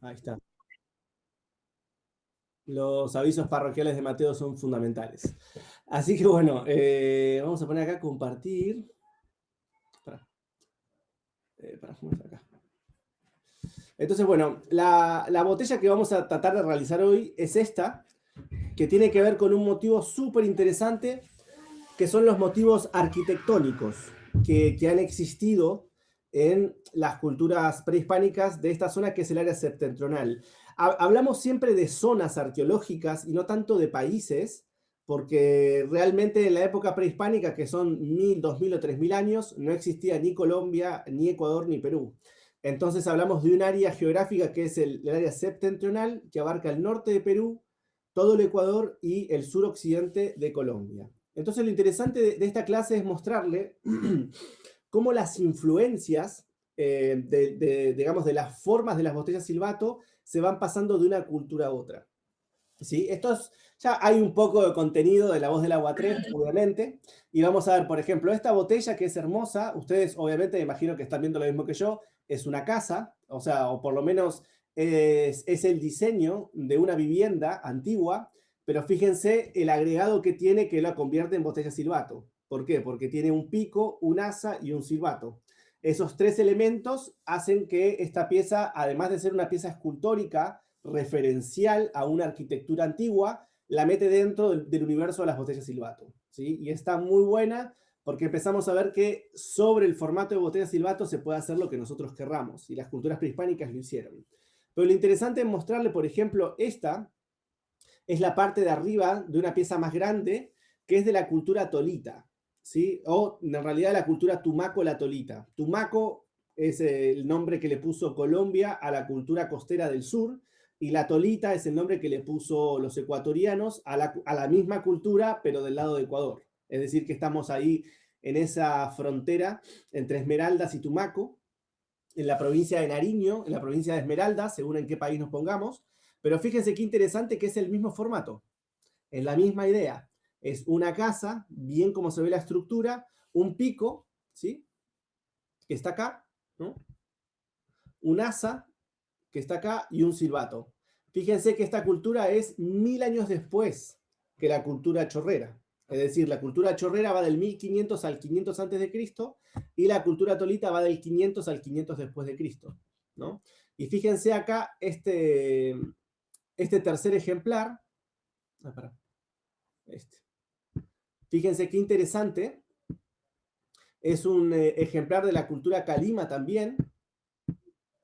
Ahí está. Los avisos parroquiales de Mateo son fundamentales. Así que bueno, vamos a poner acá compartir. ¿Cómo es acá? Entonces, bueno, la botella que vamos a tratar de realizar hoy es esta, que tiene que ver con un motivo súper interesante, que son los motivos arquitectónicos que han existido en las culturas prehispánicas de esta zona, que es el área septentrional. Hablamos siempre de zonas arqueológicas y no tanto de países, porque realmente en la época prehispánica, que son 1000, 2000 o 3000 años, no existía ni Colombia, ni Ecuador, ni Perú. Entonces hablamos de un área geográfica que es el área septentrional, que abarca el norte de Perú, todo el Ecuador y el suroccidente de Colombia. Entonces lo interesante de esta clase es mostrarle cómo las influencias digamos, de las formas de las botellas Silvato se van pasando de una cultura a otra. ¿Sí? Ya hay un poco de contenido de La Voz del Agua 3, obviamente, y vamos a ver, por ejemplo, esta botella que es hermosa, ustedes obviamente me imagino que están viendo lo mismo que yo, es una casa, o sea, o por lo menos es el diseño de una vivienda antigua, pero fíjense el agregado que tiene que la convierte en botella Silvato. ¿Por qué? Porque tiene un pico, un asa y un silbato. Esos tres elementos hacen que esta pieza, además de ser una pieza escultórica, referencial a una arquitectura antigua, la mete dentro del universo de las botellas Silvato, ¿sí? Y está muy buena porque empezamos a ver que sobre el formato de botella Silvato se puede hacer lo que nosotros querramos, y las culturas prehispánicas lo hicieron. Pero lo interesante es mostrarle, por ejemplo, esta es la parte de arriba de una pieza más grande, que es de la cultura tolita, ¿sí? O en realidad la cultura tumaco-la tolita. Tumaco es el nombre que le puso Colombia a la cultura costera del sur, y la tolita es el nombre que le puso los ecuatorianos a la misma cultura, pero del lado de Ecuador. Es decir, que estamos ahí en esa frontera entre Esmeraldas y Tumaco, en la provincia de Nariño, en la provincia de Esmeraldas, según en qué país nos pongamos. Pero fíjense qué interesante que es el mismo formato, es la misma idea. Es una casa, bien como se ve la estructura, un pico, ¿sí? Que está acá, ¿no? Un asa, que está acá, y un silbato. Fíjense que esta cultura es 1000 años después que la cultura chorrera. Es decir, la cultura chorrera va del 1500 al 500 antes de Cristo, y la cultura tolita va del 500 al 500 después de Cristo, ¿no? Y fíjense acá este tercer ejemplar. Este. Fíjense qué interesante. Es un ejemplar de la cultura Calima también.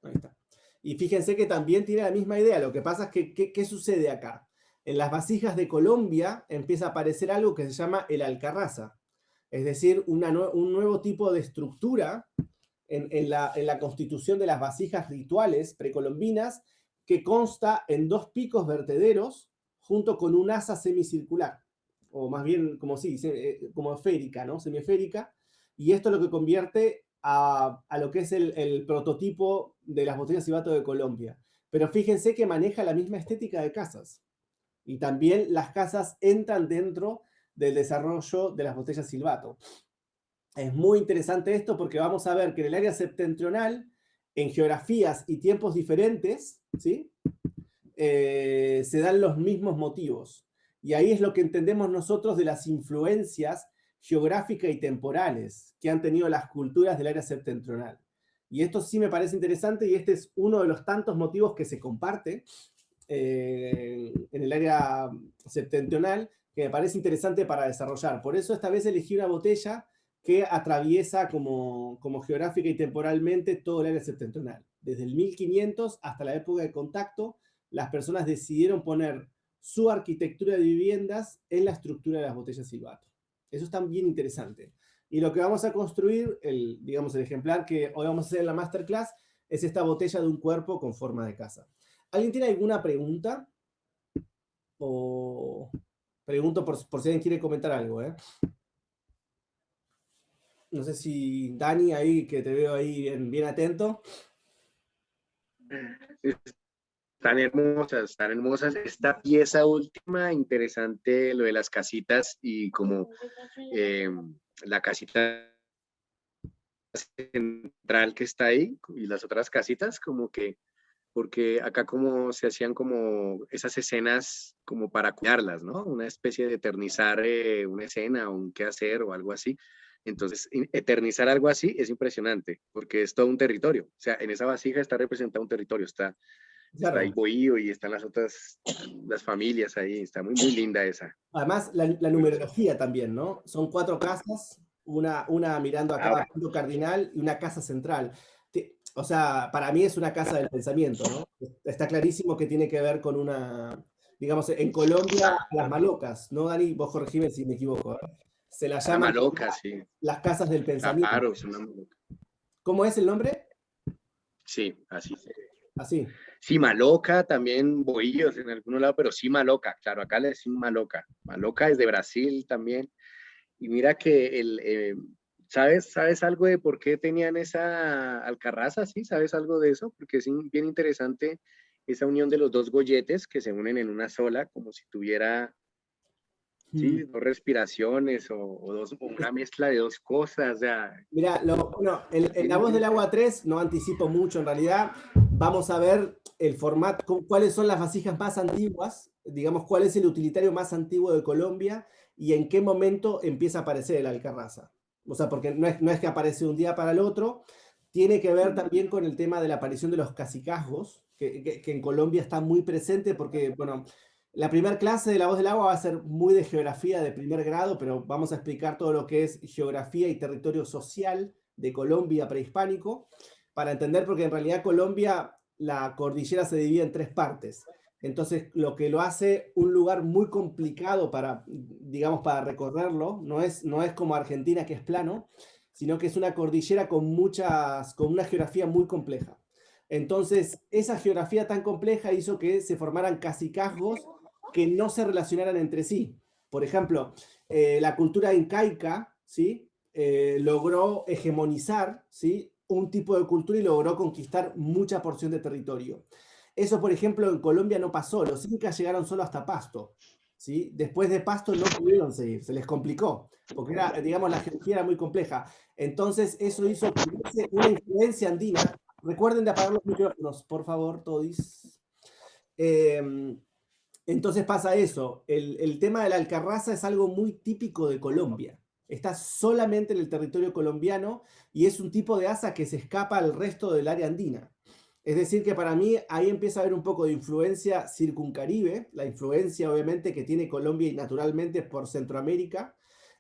Ahí está. Y fíjense que también tiene la misma idea. Lo que pasa es que, ¿qué sucede acá? En las vasijas de Colombia empieza a aparecer algo que se llama el alcarraza. Es decir, un nuevo tipo de estructura en la constitución de las vasijas rituales precolombinas, que consta en dos picos vertederos junto con un asa semicircular, o más bien como, sí, como esférica, ¿no? Semiesférica, y esto es lo que convierte a lo que es el prototipo de las botellas Silvato de Colombia. Pero fíjense que maneja la misma estética de casas, y también las casas entran dentro del desarrollo de las botellas Silvato. Es muy interesante esto porque vamos a ver que en el área septentrional, en geografías y tiempos diferentes, ¿sí? Se dan los mismos motivos. Y ahí es lo que entendemos nosotros de las influencias geográficas y temporales que han tenido las culturas del área septentrional. Y esto sí me parece interesante, y este es uno de los tantos motivos que se comparte en el área septentrional, que me parece interesante para desarrollar. Por eso esta vez elegí una botella que atraviesa como geográfica y temporalmente todo el área septentrional. Desde el 1500 hasta la época de contacto, las personas decidieron poner su arquitectura de viviendas en la estructura de las botellas Silvato. Eso es también interesante. Y lo que vamos a construir, digamos, el ejemplar que hoy vamos a hacer en la masterclass, es esta botella de un cuerpo con forma de casa. ¿Alguien tiene alguna pregunta? O pregunto por si alguien quiere comentar algo, ¿eh? No sé si Dani, ahí, que te veo ahí bien atento. Están hermosas, están hermosas. Esta pieza última, interesante, lo de las casitas y como la casita central que está ahí y las otras casitas, como que porque acá como se hacían como esas escenas como para cuidarlas, ¿no? Una especie de eternizar una escena o un qué hacer o algo así. Entonces, eternizar algo así es impresionante, porque es todo un territorio. O sea, en esa vasija está representado un territorio, está ahí Claro. Bohío y están las otras, las familias ahí. Está muy, muy linda esa. Además, la numerología también, ¿no? Son 4 casas, una mirando a cada Ahora, punto cardinal y una casa central. O sea, para mí es una casa del pensamiento, ¿no? Está clarísimo que tiene que ver con una, digamos, en Colombia, las malocas, ¿no, Dani? Vos corregime si me equivoco, ¿eh? Se las la llaman maloca, sí. las casas del pensamiento. Claro, es una maloca. ¿Cómo es el nombre? Sí, así. Así. Sí, maloca, también bohíos en algún lado, pero sí maloca, claro, acá le decimos maloca. Maloca es de Brasil también. Y mira que ¿sabes algo de por qué tenían esa alcarraza? ¿Sí? ¿Sabes algo de eso? Porque es bien interesante esa unión de los dos golletes que se unen en una sola, como si tuviera, Mm. sí, dos respiraciones o una mezcla de dos cosas. O sea, Mirá, bueno, en bien La Voz del interesante. Agua 3 no anticipo mucho en realidad. Vamos a ver el formato, cuáles son las vasijas más antiguas, digamos, cuál es el utilitario más antiguo de Colombia y en qué momento empieza a aparecer el alcarraza. O sea, porque no es que aparece un día para el otro, tiene que ver también con el tema de la aparición de los cacicazgos, que en Colombia está muy presente porque, bueno, la primera clase de La Voz del Agua va a ser muy de geografía de primer grado, pero vamos a explicar todo lo que es geografía y territorio social de Colombia prehispánico, para entender, porque en realidad Colombia, la cordillera se divide en 3 partes. Entonces, lo que lo hace un lugar muy complicado para, digamos, para recorrerlo, no es como Argentina que es plano, sino que es una cordillera con una geografía muy compleja. Entonces, esa geografía tan compleja hizo que se formaran cacicazgos que no se relacionaran entre sí. Por ejemplo, la cultura incaica, ¿sí? Logró hegemonizar, ¿sí? Un tipo de cultura y logró conquistar mucha porción de territorio. Eso, por ejemplo, en Colombia no pasó. Los incas llegaron solo hasta Pasto, ¿sí? Después de Pasto no pudieron seguir, se les complicó, porque era, digamos, la geografía era muy compleja. Entonces, eso hizo que hubiese una influencia andina. Recuerden de apagar los micrófonos, por favor, todis. Eh, entonces pasa eso. El tema de la alcarraza es algo muy típico de Colombia. Está solamente en el territorio colombiano y es un tipo de asa que se escapa al resto del área andina. Es decir, que para mí ahí empieza a haber un poco de influencia circuncaribe, la influencia obviamente que tiene Colombia y naturalmente por Centroamérica,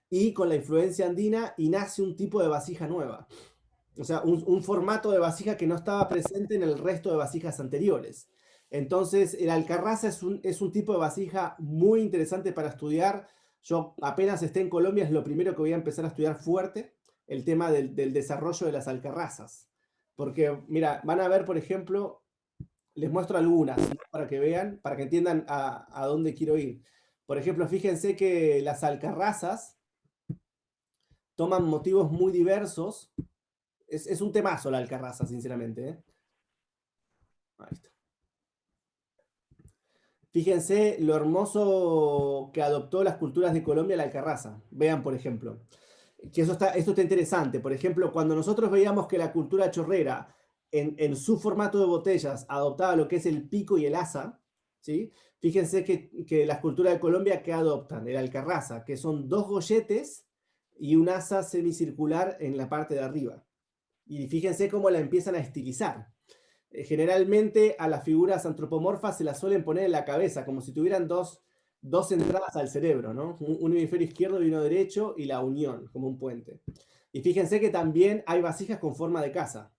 y con la influencia andina y nace un tipo de vasija nueva. O sea, un formato de vasija que no estaba presente en el resto de vasijas anteriores. Entonces, el alcarraza es un tipo de vasija muy interesante para estudiar. Yo apenas esté en Colombia, es lo primero que voy a empezar a estudiar fuerte, el tema del desarrollo de las alcarrazas. Porque, mira, van a ver, por ejemplo, les muestro algunas, ¿no? Para que vean, para que entiendan a dónde quiero ir. Por ejemplo, fíjense que las alcarrazas toman motivos muy diversos. Es un temazo la alcarraza, sinceramente, ¿eh? Ahí está. Fíjense lo hermoso que adoptó las culturas de Colombia la alcarraza. Vean, por ejemplo, que esto está interesante. Por ejemplo, cuando nosotros veíamos que la cultura chorrera en su formato de botellas adoptaba lo que es el pico y el asa, ¿sí? Fíjense que las culturas de Colombia que adoptan el alcarraza, que son 2 golletes y un asa semicircular en la parte de arriba. Y fíjense cómo la empiezan a estilizar. Generalmente a las figuras antropomorfas se las suelen poner en la cabeza, como si tuvieran dos entradas al cerebro, ¿no? Un hemisferio izquierdo y uno derecho y la unión, como un puente. Y fíjense que también hay vasijas con forma de casa.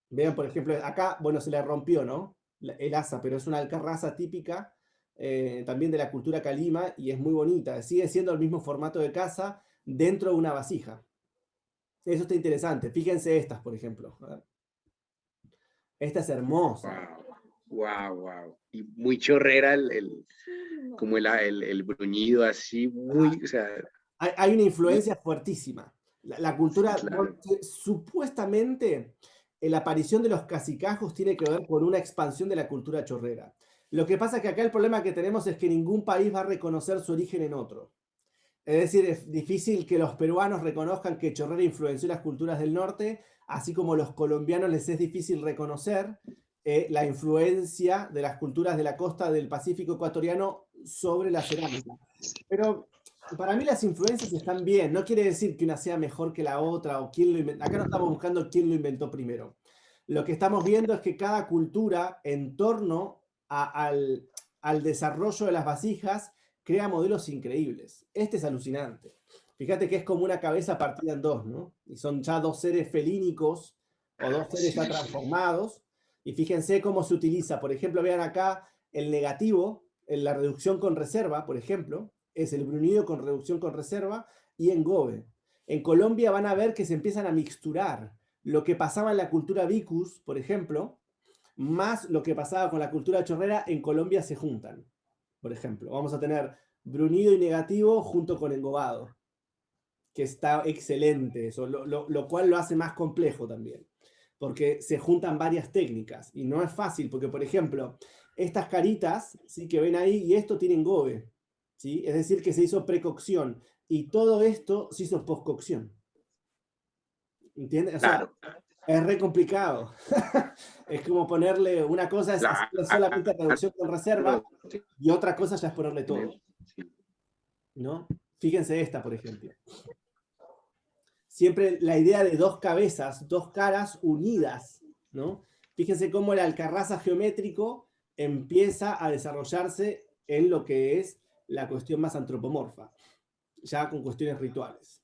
Vean, por ejemplo, acá, bueno, se le rompió, ¿no? El asa, pero es una alcarraza típica también de la cultura calima y es muy bonita. Sigue siendo el mismo formato de casa dentro de una vasija. Eso está interesante. Fíjense estas, por ejemplo. Esta es hermosa. Wow, wow, wow. Y muy chorrera como el bruñido así, muy, o sea, Hay una muy, influencia fuertísima. La sí, cultura, claro. supuestamente, la aparición de los cacicajos tiene que ver con una expansión de la cultura chorrera. Lo que pasa es que acá el problema que tenemos es que ningún país va a reconocer su origen en otro. Es decir, es difícil que los peruanos reconozcan que Chorrera influenció las culturas del norte, así como los colombianos les es difícil reconocer la influencia de las culturas de la costa del Pacífico ecuatoriano sobre la cerámica. Pero para mí las influencias están bien, no quiere decir que una sea mejor que la otra o quién lo inventó. Acá no estamos buscando quién lo inventó primero. Lo que estamos viendo es que cada cultura en torno al desarrollo de las vasijas crea modelos increíbles. Este es alucinante. Fíjate que es como una cabeza partida en dos, ¿no? Y son ya dos seres felínicos o dos seres ya transformados. Y fíjense cómo se utiliza. Por ejemplo, vean acá el negativo, en la reducción con reserva, por ejemplo, es el brunido con reducción con reserva y engobe. En Colombia van a ver que se empiezan a mixturar lo que pasaba en la cultura vicus, por ejemplo, más lo que pasaba con la cultura chorrera, en Colombia se juntan. Por ejemplo, vamos a tener brunido y negativo junto con engobado, que está excelente eso, lo cual lo hace más complejo también, porque se juntan varias técnicas y no es fácil, porque por ejemplo, estas caritas, ¿sí?, que ven ahí, y esto tiene engobe, ¿sí? Es decir, que se hizo precocción y todo esto se hizo postcocción. ¿Entiendes? O sea, Claro, es re complicado. Es como ponerle, una cosa es hacerle solamente reducción con reserva claro. y otra cosa ya es ponerle todo, Sí. ¿no? Fíjense esta, por ejemplo. Siempre la idea de dos cabezas, dos caras unidas, ¿no? Fíjense cómo el alcarraza geométrico empieza a desarrollarse en lo que es la cuestión más antropomorfa, ya con cuestiones rituales.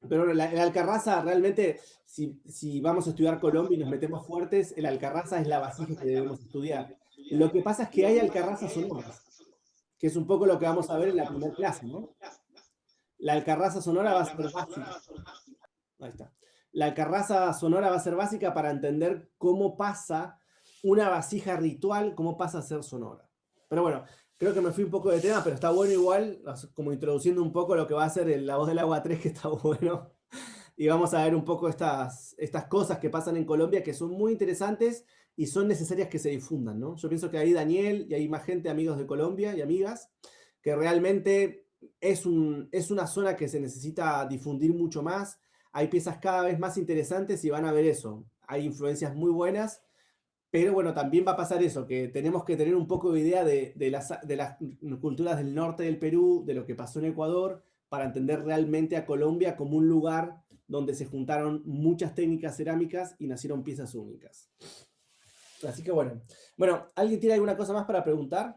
Pero el alcarraza realmente, si vamos a estudiar Colombia y nos metemos fuertes, el alcarraza es la vasija que debemos estudiar. Lo que pasa es que hay alcarrazas sonoras, que es un poco lo que vamos a ver en la primera clase, ¿no? La alcarraza sonora va a ser básica. Ahí está. La alcarraza sonora va a ser básica para entender cómo pasa una vasija ritual, cómo pasa a ser sonora. Pero bueno, creo que me fui un poco de tema, pero está bueno igual, como introduciendo un poco lo que va a ser La Voz del Agua 3, que está bueno. Y vamos a ver un poco estas cosas que pasan en Colombia, que son muy interesantes y son necesarias que se difundan, ¿no? Yo pienso que hay Daniel y hay más gente, amigos de Colombia y amigas, que realmente es una zona que se necesita difundir mucho más. Hay piezas cada vez más interesantes y van a ver eso. Hay influencias muy buenas, pero bueno, también va a pasar eso, que tenemos que tener un poco de idea de las culturas del norte del Perú, de lo que pasó en Ecuador, para entender realmente a Colombia como un lugar donde se juntaron muchas técnicas cerámicas y nacieron piezas únicas. Así que bueno. Bueno, ¿alguien tiene alguna cosa más para preguntar?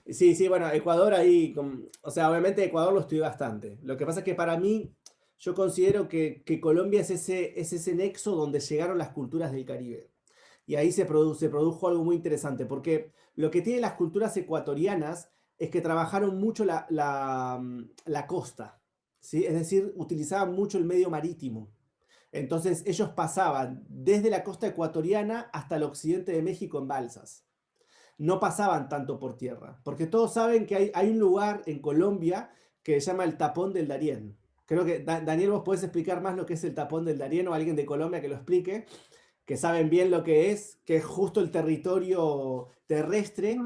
Sí, bueno, Ecuador ahí, o sea, obviamente Ecuador lo estudié bastante. Lo que pasa es que para mí, yo considero que Colombia es ese nexo donde llegaron las culturas del Caribe. Y ahí se produjo algo muy interesante, porque lo que tienen las culturas ecuatorianas es que trabajaron mucho la costa, ¿sí? Es decir, utilizaban mucho el medio marítimo. Entonces ellos pasaban desde la costa ecuatoriana hasta el occidente de México en balsas. No pasaban tanto por tierra, porque todos saben que hay un lugar en Colombia que se llama el Tapón del Darién. Creo que, Daniel, vos podés explicar más lo que es el Tapón del Darién, o alguien de Colombia que lo explique, que saben bien lo que es justo el territorio terrestre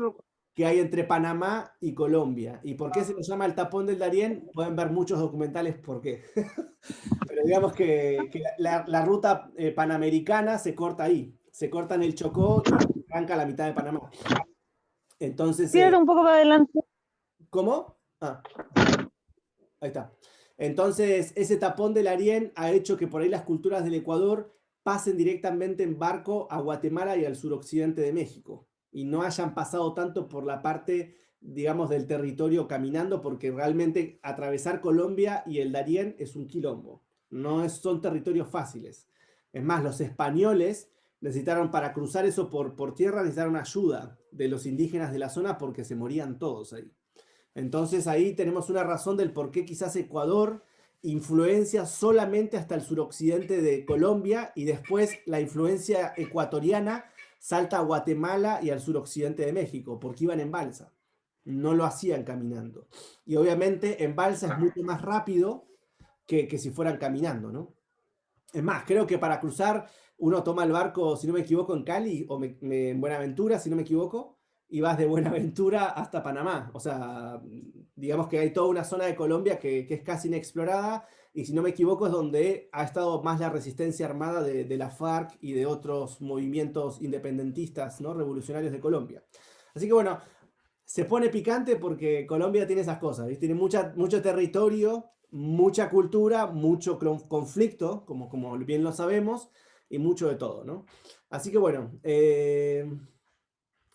que hay entre Panamá y Colombia. ¿Y por qué se le llama el Tapón del Darién? Pueden ver muchos documentales por qué. Pero digamos que la ruta panamericana se corta ahí, se corta en el Chocó y arranca a la mitad de Panamá. Entonces, Tírate un poco para adelante. ¿cómo? Ah, ahí está. Entonces, ese tapón del Darién ha hecho que por ahí las culturas del Ecuador pasen directamente en barco a Guatemala y al suroccidente de México, y no hayan pasado tanto por la parte, digamos, del territorio caminando, porque realmente atravesar Colombia y el Darién es un quilombo. Son territorios fáciles. Es más, los españoles necesitaron, para cruzar eso por tierra, necesitaron ayuda de los indígenas de la zona porque se morían todos ahí. Entonces ahí tenemos una razón del por qué quizás Ecuador influencia solamente hasta el suroccidente de Colombia, y después la influencia ecuatoriana salta a Guatemala y al suroccidente de México, porque iban en balsa. No lo hacían caminando. Y obviamente en balsa es mucho más rápido que si fueran caminando, ¿no? Es más, creo que para cruzar uno toma el barco, si no me equivoco, en Cali o en Buenaventura, si no me equivoco, y vas de Buenaventura hasta Panamá. O sea, digamos que hay toda una zona de Colombia que es casi inexplorada, y si no me equivoco es donde ha estado más la resistencia armada de la FARC y de otros movimientos independentistas, ¿no? Revolucionarios de Colombia. Así que bueno, se pone picante porque Colombia tiene esas cosas, ¿viste? Tiene mucho territorio, mucha cultura, mucho conflicto, como bien lo sabemos, y mucho de todo, ¿no? Así que bueno,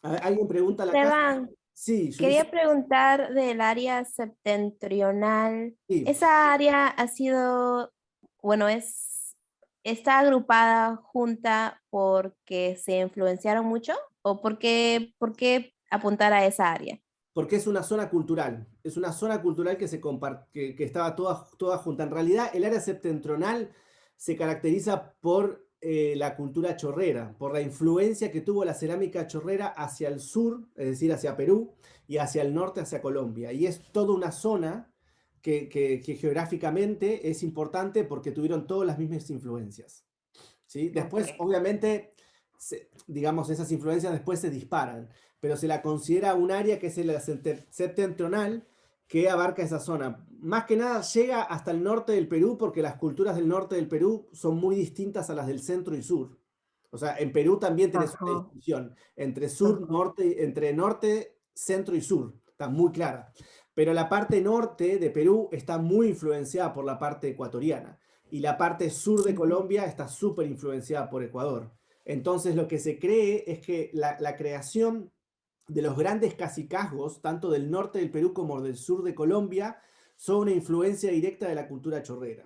¿alguien pregunta a la casa? Esteban, Sí, Julissa. quería preguntar del área septentrional. Sí. ¿Esa área ha sido, bueno, está agrupada junta porque se influenciaron mucho? ¿O por qué apuntar a esa área? Porque es una zona cultural. Es una zona cultural que estaba toda junta. En realidad, el área septentrional se caracteriza por la cultura chorrera, por la influencia que tuvo la cerámica chorrera hacia el sur, es decir, hacia Perú, y hacia el norte, hacia Colombia. Y es toda una zona que geográficamente es importante porque tuvieron todas las mismas influencias. ¿Sí? Después, Ok. obviamente, digamos, esas influencias después se disparan, pero se la considera un área que es el septentrional que abarca esa zona. Más que nada llega hasta el norte del Perú porque las culturas del norte del Perú son muy distintas a las del centro y sur. O sea, en Perú también tenés una Ajá, distinción entre sur, ajá. norte, entre norte, centro y sur. Está muy clara. Pero la parte norte de Perú está muy influenciada por la parte ecuatoriana y la parte sur de Ujú. Colombia está súper influenciada por Ecuador. Entonces lo que se cree es que la creación de los grandes cacicazgos, tanto del norte del Perú como del sur de Colombia, son una influencia directa de la cultura chorrera.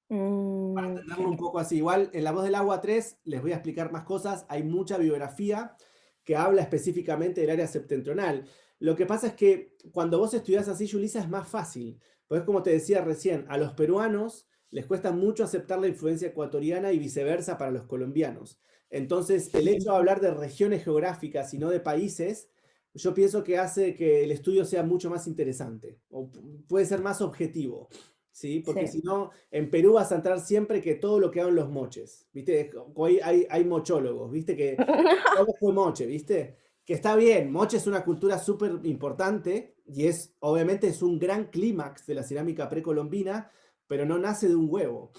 Para entenderlo un Ok. poco así, igual en La Voz del Agua 3 les voy a explicar más cosas, hay mucha bibliografía que habla específicamente del área septentrional. Lo que pasa es que cuando vos estudiás así, Yulisa, es más fácil, pues como te decía recién, a los peruanos les cuesta mucho aceptar la influencia ecuatoriana y viceversa para los colombianos. Entonces, el hecho de hablar de regiones geográficas y no de países, yo pienso que hace que el estudio sea mucho más interesante, o puede ser más objetivo. ¿Sí? Porque si Sí. no, en Perú vas a entrar siempre que todo lo que hagan los moches, ¿viste? Hay mochólogos, ¿viste? Que todo fue moche, ¿viste? Que está bien, moche es una cultura súper importante y obviamente es un gran clímax de la cerámica precolombina, pero no nace de un huevo.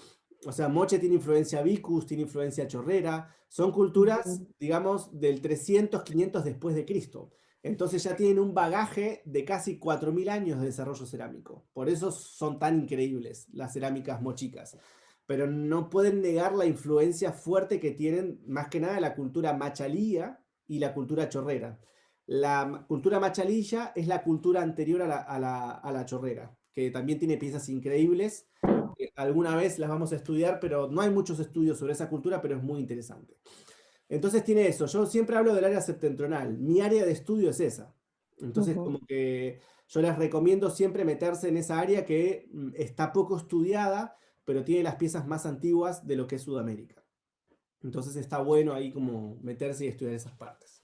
O sea, moche tiene influencia vicus, tiene influencia chorrera, son culturas, Ujú. digamos, del 300, 500 después de Cristo. Entonces ya tienen un bagaje de casi 4000 años de desarrollo cerámico. Por eso son tan increíbles las cerámicas mochicas. Pero no pueden negar la influencia fuerte que tienen, más que nada, la cultura machalía y la cultura chorrera. La cultura machalilla es la cultura anterior a la chorrera, que también tiene piezas increíbles. Alguna vez las vamos a estudiar, pero no hay muchos estudios sobre esa cultura, pero es muy interesante. Entonces tiene eso. Yo siempre hablo del área septentrional. Mi área de estudio es esa. Entonces, Ujú. como que yo les recomiendo siempre meterse en esa área que está poco estudiada, pero tiene las piezas más antiguas de lo que es Sudamérica. Entonces está bueno ahí como meterse y estudiar esas partes.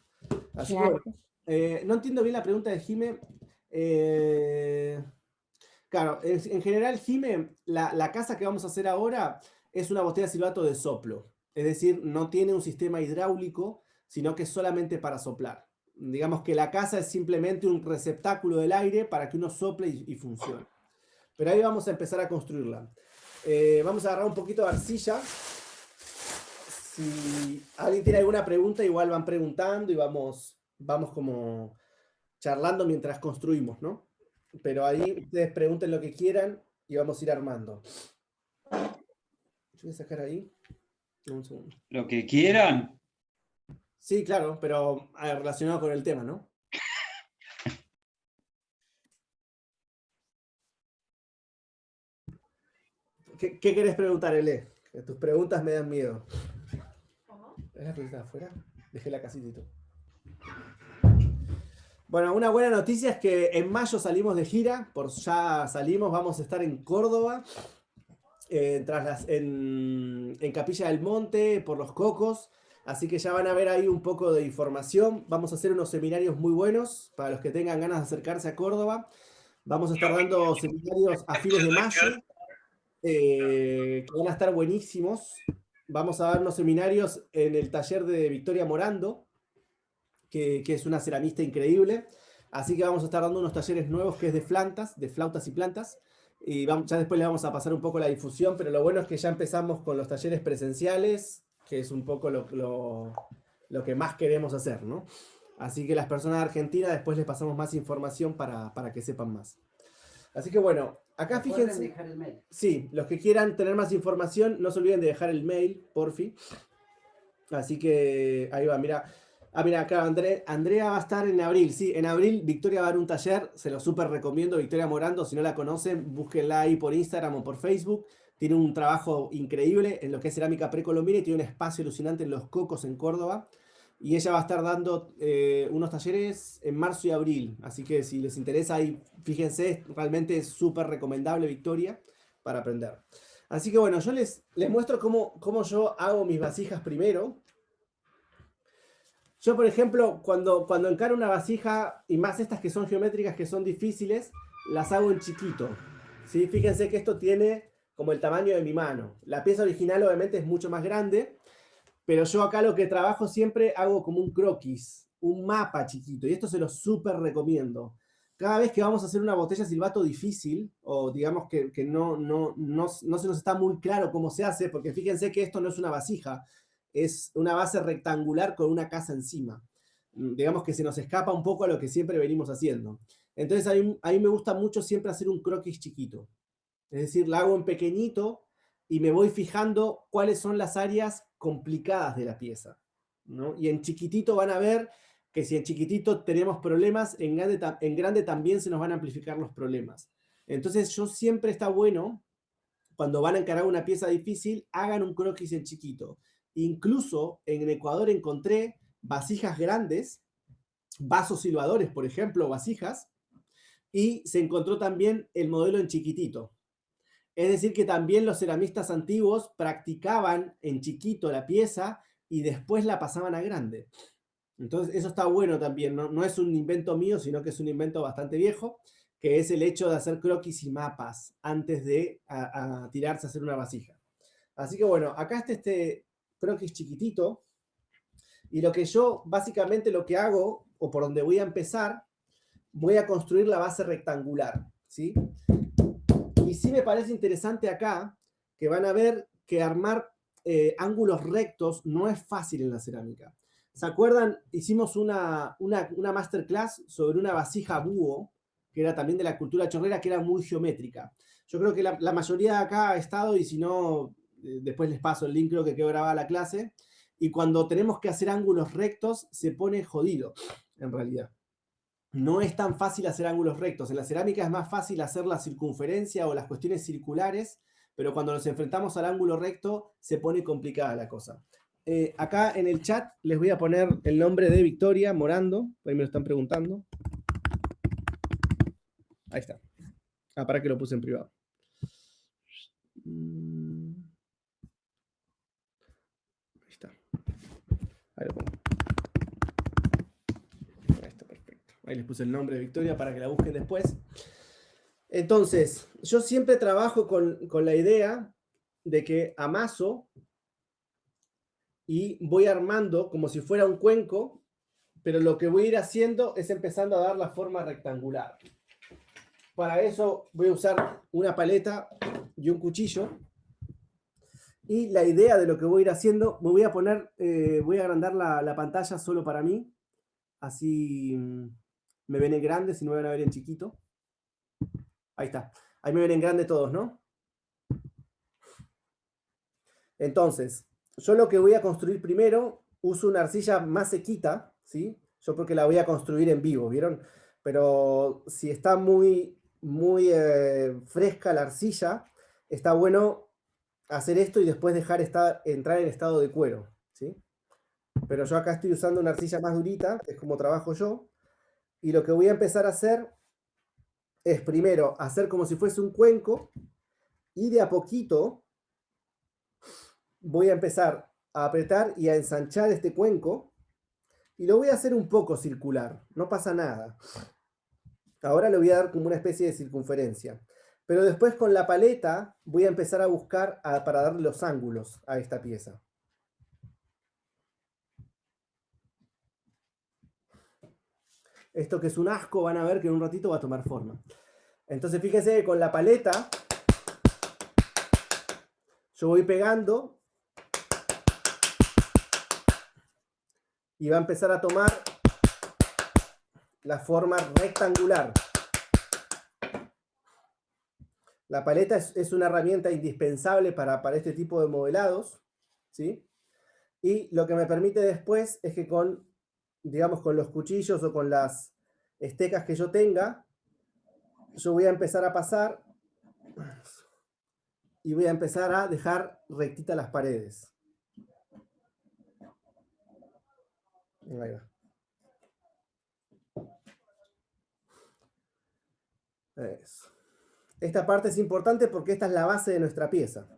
Así que bueno, Claro. no entiendo bien la pregunta de Jime. Eh, claro, en general, Jime, la casa que vamos a hacer ahora es una botella de silbato de soplo. Es decir, no tiene un sistema hidráulico, sino que es solamente para soplar. Digamos que la casa es simplemente un receptáculo del aire para que uno sople y funcione. Pero ahí vamos a empezar a construirla. Vamos a agarrar un poquito de arcilla. Si alguien tiene alguna pregunta, igual van preguntando y vamos como charlando mientras construimos, ¿no? Pero ahí ustedes pregunten lo que quieran y vamos a ir armando. Yo voy a sacar ahí. Un segundo. Lo que quieran. Sí, claro, pero relacionado con el tema, ¿no? ¿Qué querés preguntar, Ele? Que tus preguntas me dan miedo. ¿Cómo? ¿Es la pregunta de afuera? Dejé la casita y todo. Bueno, una buena noticia es que en mayo salimos de gira, ya salimos, vamos a estar en Córdoba, en Capilla del Monte, por Los Cocos, así que ya van a ver ahí un poco de información. Vamos a hacer unos seminarios muy buenos para los que tengan ganas de acercarse a Córdoba. Vamos a estar dando seminarios a fines de mayo, que van a estar buenísimos. Vamos a dar unos seminarios en el taller de Victoria Morando, que es una ceramista increíble. Así que vamos a estar dando unos talleres nuevos que es de flautas y plantas. Y ya después le vamos a pasar un poco la difusión, pero lo bueno es que ya empezamos con los talleres presenciales, que es un poco lo que más queremos hacer, ¿no? Así que las personas de Argentina después les pasamos más información para que sepan más. Así que bueno, acá fíjense. Dejar el mail. Sí, los que quieran tener más información, no se olviden de dejar el mail, porfi. Así que ahí va, mira. Ah, mira, acá Andrea va a estar en abril. Sí, en abril Victoria va a dar un taller, se lo súper recomiendo. Victoria Morando, si no la conocen, búsquenla ahí por Instagram o por Facebook. Tiene un trabajo increíble en lo que es cerámica precolombina y tiene un espacio alucinante en Los Cocos, en Córdoba. Y ella va a estar dando unos talleres en marzo y abril. Así que si les interesa ahí, fíjense, realmente es súper recomendable Victoria para aprender. Así que bueno, yo les muestro cómo yo hago mis vasijas primero. Yo, por ejemplo, cuando encaro una vasija, y más estas que son geométricas, que son difíciles, las hago en chiquito. ¿Sí? Fíjense que esto tiene como el tamaño de mi mano. La pieza original obviamente es mucho más grande, pero yo acá lo que trabajo siempre hago como un croquis, un mapa chiquito, y esto se lo súper recomiendo. Cada vez que vamos a hacer una botella silbato difícil, o digamos que no se nos está muy claro cómo se hace, porque fíjense que esto no es una vasija, es una base rectangular con una casa encima. Digamos que se nos escapa un poco a lo que siempre venimos haciendo. Entonces a mí me gusta mucho siempre hacer un croquis chiquito. Es decir, la hago en pequeñito y me voy fijando cuáles son las áreas complicadas de la pieza, ¿no? Y en chiquitito van a ver que si en chiquitito tenemos problemas, en grande también se nos van a amplificar los problemas. Entonces yo siempre está bueno, cuando van a encarar una pieza difícil, hagan un croquis en chiquito. Incluso en Ecuador encontré vasijas grandes, vasos silbadores, por ejemplo, vasijas, y se encontró también el modelo en chiquitito. Es decir, que también los ceramistas antiguos practicaban en chiquito la pieza y después la pasaban a grande. Entonces, eso está bueno también. No es un invento mío, sino que es un invento bastante viejo, que es el hecho de hacer croquis y mapas antes de a tirarse a hacer una vasija. Así que bueno, acá está este croquis chiquitito. Y lo que yo, básicamente lo que hago, o por donde voy a empezar, voy a construir la base rectangular, ¿sí? Y sí me parece interesante acá que van a ver que armar ángulos rectos no es fácil en la cerámica. ¿Se acuerdan? Hicimos una masterclass sobre una vasija búho, que era también de la cultura chorrera, que era muy geométrica. Yo creo que la mayoría de acá ha estado, y si no, después les paso el link, creo que quedó grabada la clase. Y cuando tenemos que hacer ángulos rectos, se pone jodido, en realidad. No es tan fácil hacer ángulos rectos. En la cerámica es más fácil hacer la circunferencia o las cuestiones circulares, pero cuando nos enfrentamos al ángulo recto se pone complicada la cosa. Acá en el chat les voy a poner el nombre de Victoria Morando, ahí me lo están preguntando. Ahí está. Ah, para que lo puse en privado. Ahí está. Ahí lo pongo. Ahí está, perfecto. Ahí les puse el nombre de Victoria para que la busquen después. Entonces, yo siempre trabajo con la idea de que amaso y voy armando como si fuera un cuenco, pero lo que voy a ir haciendo es empezando a dar la forma rectangular. Para eso voy a usar una paleta y un cuchillo. Y la idea de lo que voy a ir haciendo, me voy a poner, voy a agrandar la pantalla solo para mí. Así me ven en grande, si no me van a ver en chiquito. Ahí está. Ahí me ven en grande todos, ¿no? Entonces, yo lo que voy a construir primero, uso una arcilla más sequita, ¿sí? Yo porque la voy a construir en vivo, ¿vieron? Pero si está muy fresca la arcilla, está bueno hacer esto y después dejar entrar en estado de cuero, ¿sí? Pero yo acá estoy usando una arcilla más durita, que es como trabajo yo, y lo que voy a empezar a hacer es primero hacer como si fuese un cuenco, y de a poquito voy a empezar a apretar y a ensanchar este cuenco, y lo voy a hacer un poco circular, no pasa nada. Ahora le voy a dar como una especie de circunferencia. Pero después con la paleta voy a empezar a buscar para darle los ángulos a esta pieza. Esto que es un asco, van a ver que en un ratito va a tomar forma. Entonces fíjense que con la paleta yo voy pegando y va a empezar a tomar la forma rectangular. La paleta es una herramienta indispensable para este tipo de modelados, ¿sí? Y lo que me permite después es que con, digamos, con los cuchillos o con las estecas que yo tenga, yo voy a empezar a pasar y voy a empezar a dejar rectitas las paredes. Ahí va. Eso. Esta parte es importante porque esta es la base de nuestra pieza.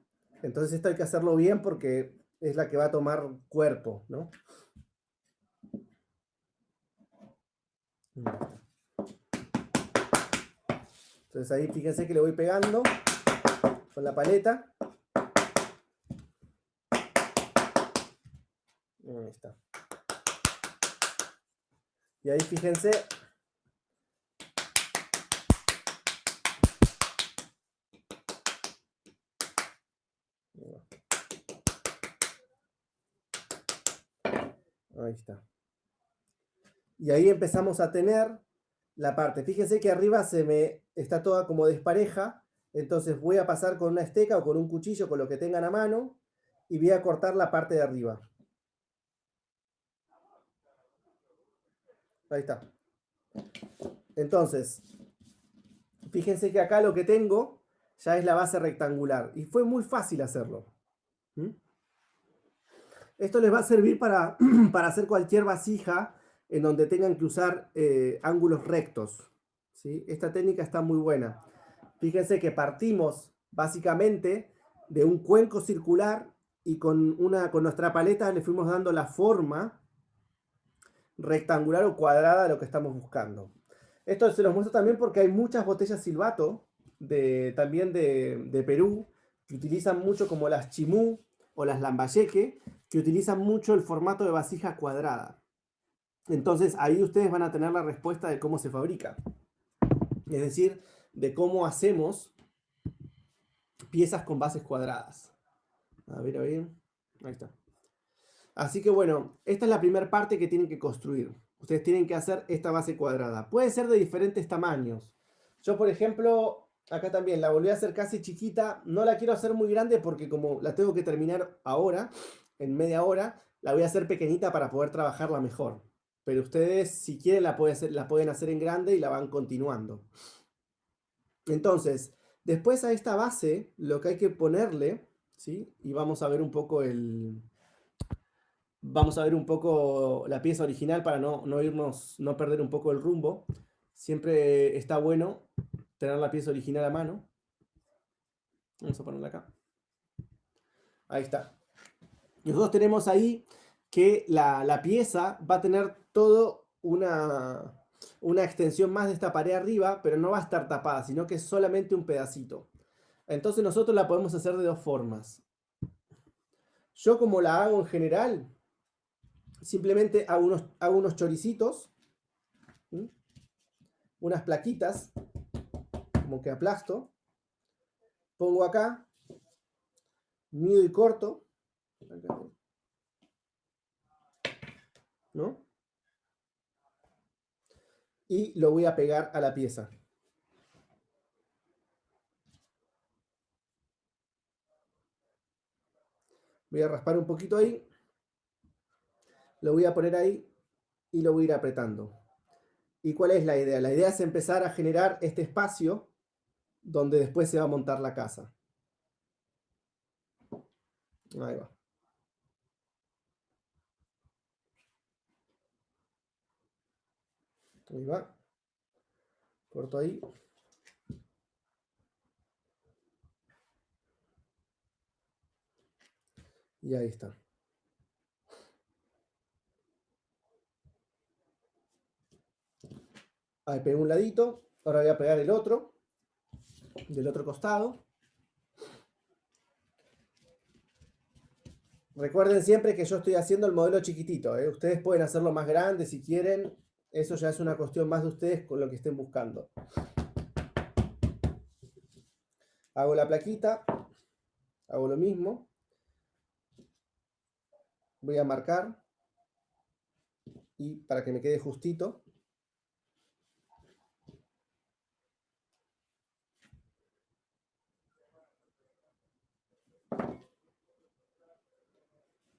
Entonces esto hay que hacerlo bien porque es la que va a tomar cuerpo, ¿no? Entonces ahí fíjense que le voy pegando con la paleta. Ahí está. Y ahí fíjense. Ahí está. Y ahí empezamos a tener la parte. Fíjense que arriba se me está toda como despareja. Entonces voy a pasar con una esteca o con un cuchillo, con lo que tengan a mano, y voy a cortar la parte de arriba. Ahí está. Entonces, fíjense que acá lo que tengo ya es la base rectangular. Y fue muy fácil hacerlo. Esto les va a servir para hacer cualquier vasija en donde tengan que usar ángulos rectos, ¿sí? Esta técnica está muy buena. Fíjense que partimos básicamente de un cuenco circular y con nuestra paleta le fuimos dando la forma rectangular o cuadrada de lo que estamos buscando. Esto se los muestro también porque hay muchas botellas Silvato también de Perú que utilizan mucho, como las Chimú o las Lambayeque, que utilizan mucho el formato de vasija cuadrada. Entonces ahí ustedes van a tener la respuesta de cómo se fabrica. Es decir, de cómo hacemos piezas con bases cuadradas. A ver, ahí está. Así que bueno, esta es la primera parte que tienen que construir. Ustedes tienen que hacer esta base cuadrada. Puede ser de diferentes tamaños. Yo, por ejemplo, acá también la volví a hacer casi chiquita. No la quiero hacer muy grande porque como la tengo que terminar ahora, en media hora, la voy a hacer pequeñita para poder trabajarla mejor. Pero ustedes, si quieren, la pueden hacer en grande y la van continuando. Entonces, después a esta base, lo que hay que ponerle, ¿sí? Y vamos a ver un poco la pieza original para no perder un poco el rumbo. Siempre está bueno tener la pieza original a mano. Vamos a ponerla acá. Ahí está. Nosotros tenemos ahí que la pieza va a tener todo una extensión más de esta pared arriba, pero no va a estar tapada, sino que es solamente un pedacito. Entonces nosotros la podemos hacer de dos formas. Yo, como la hago en general, simplemente hago unos choricitos, ¿sí? Unas plaquitas, como que aplasto, pongo acá, mido y corto, ¿no? Y lo voy a pegar a la pieza. Voy a raspar un poquito ahí, lo voy a poner ahí y lo voy a ir apretando. ¿Y cuál es la idea? La idea es empezar a generar este espacio donde después se va a montar la casa. Ahí va. Ahí va. Corto ahí. Y ahí está. Ahí pegué un ladito. Ahora voy a pegar el otro. Del otro costado. Recuerden siempre que yo estoy haciendo el modelo chiquitito, ¿eh? Ustedes pueden hacerlo más grande si quieren. Eso ya es una cuestión más de ustedes con lo que estén buscando. Hago la plaquita, hago lo mismo. Voy a marcar y para que me quede justito.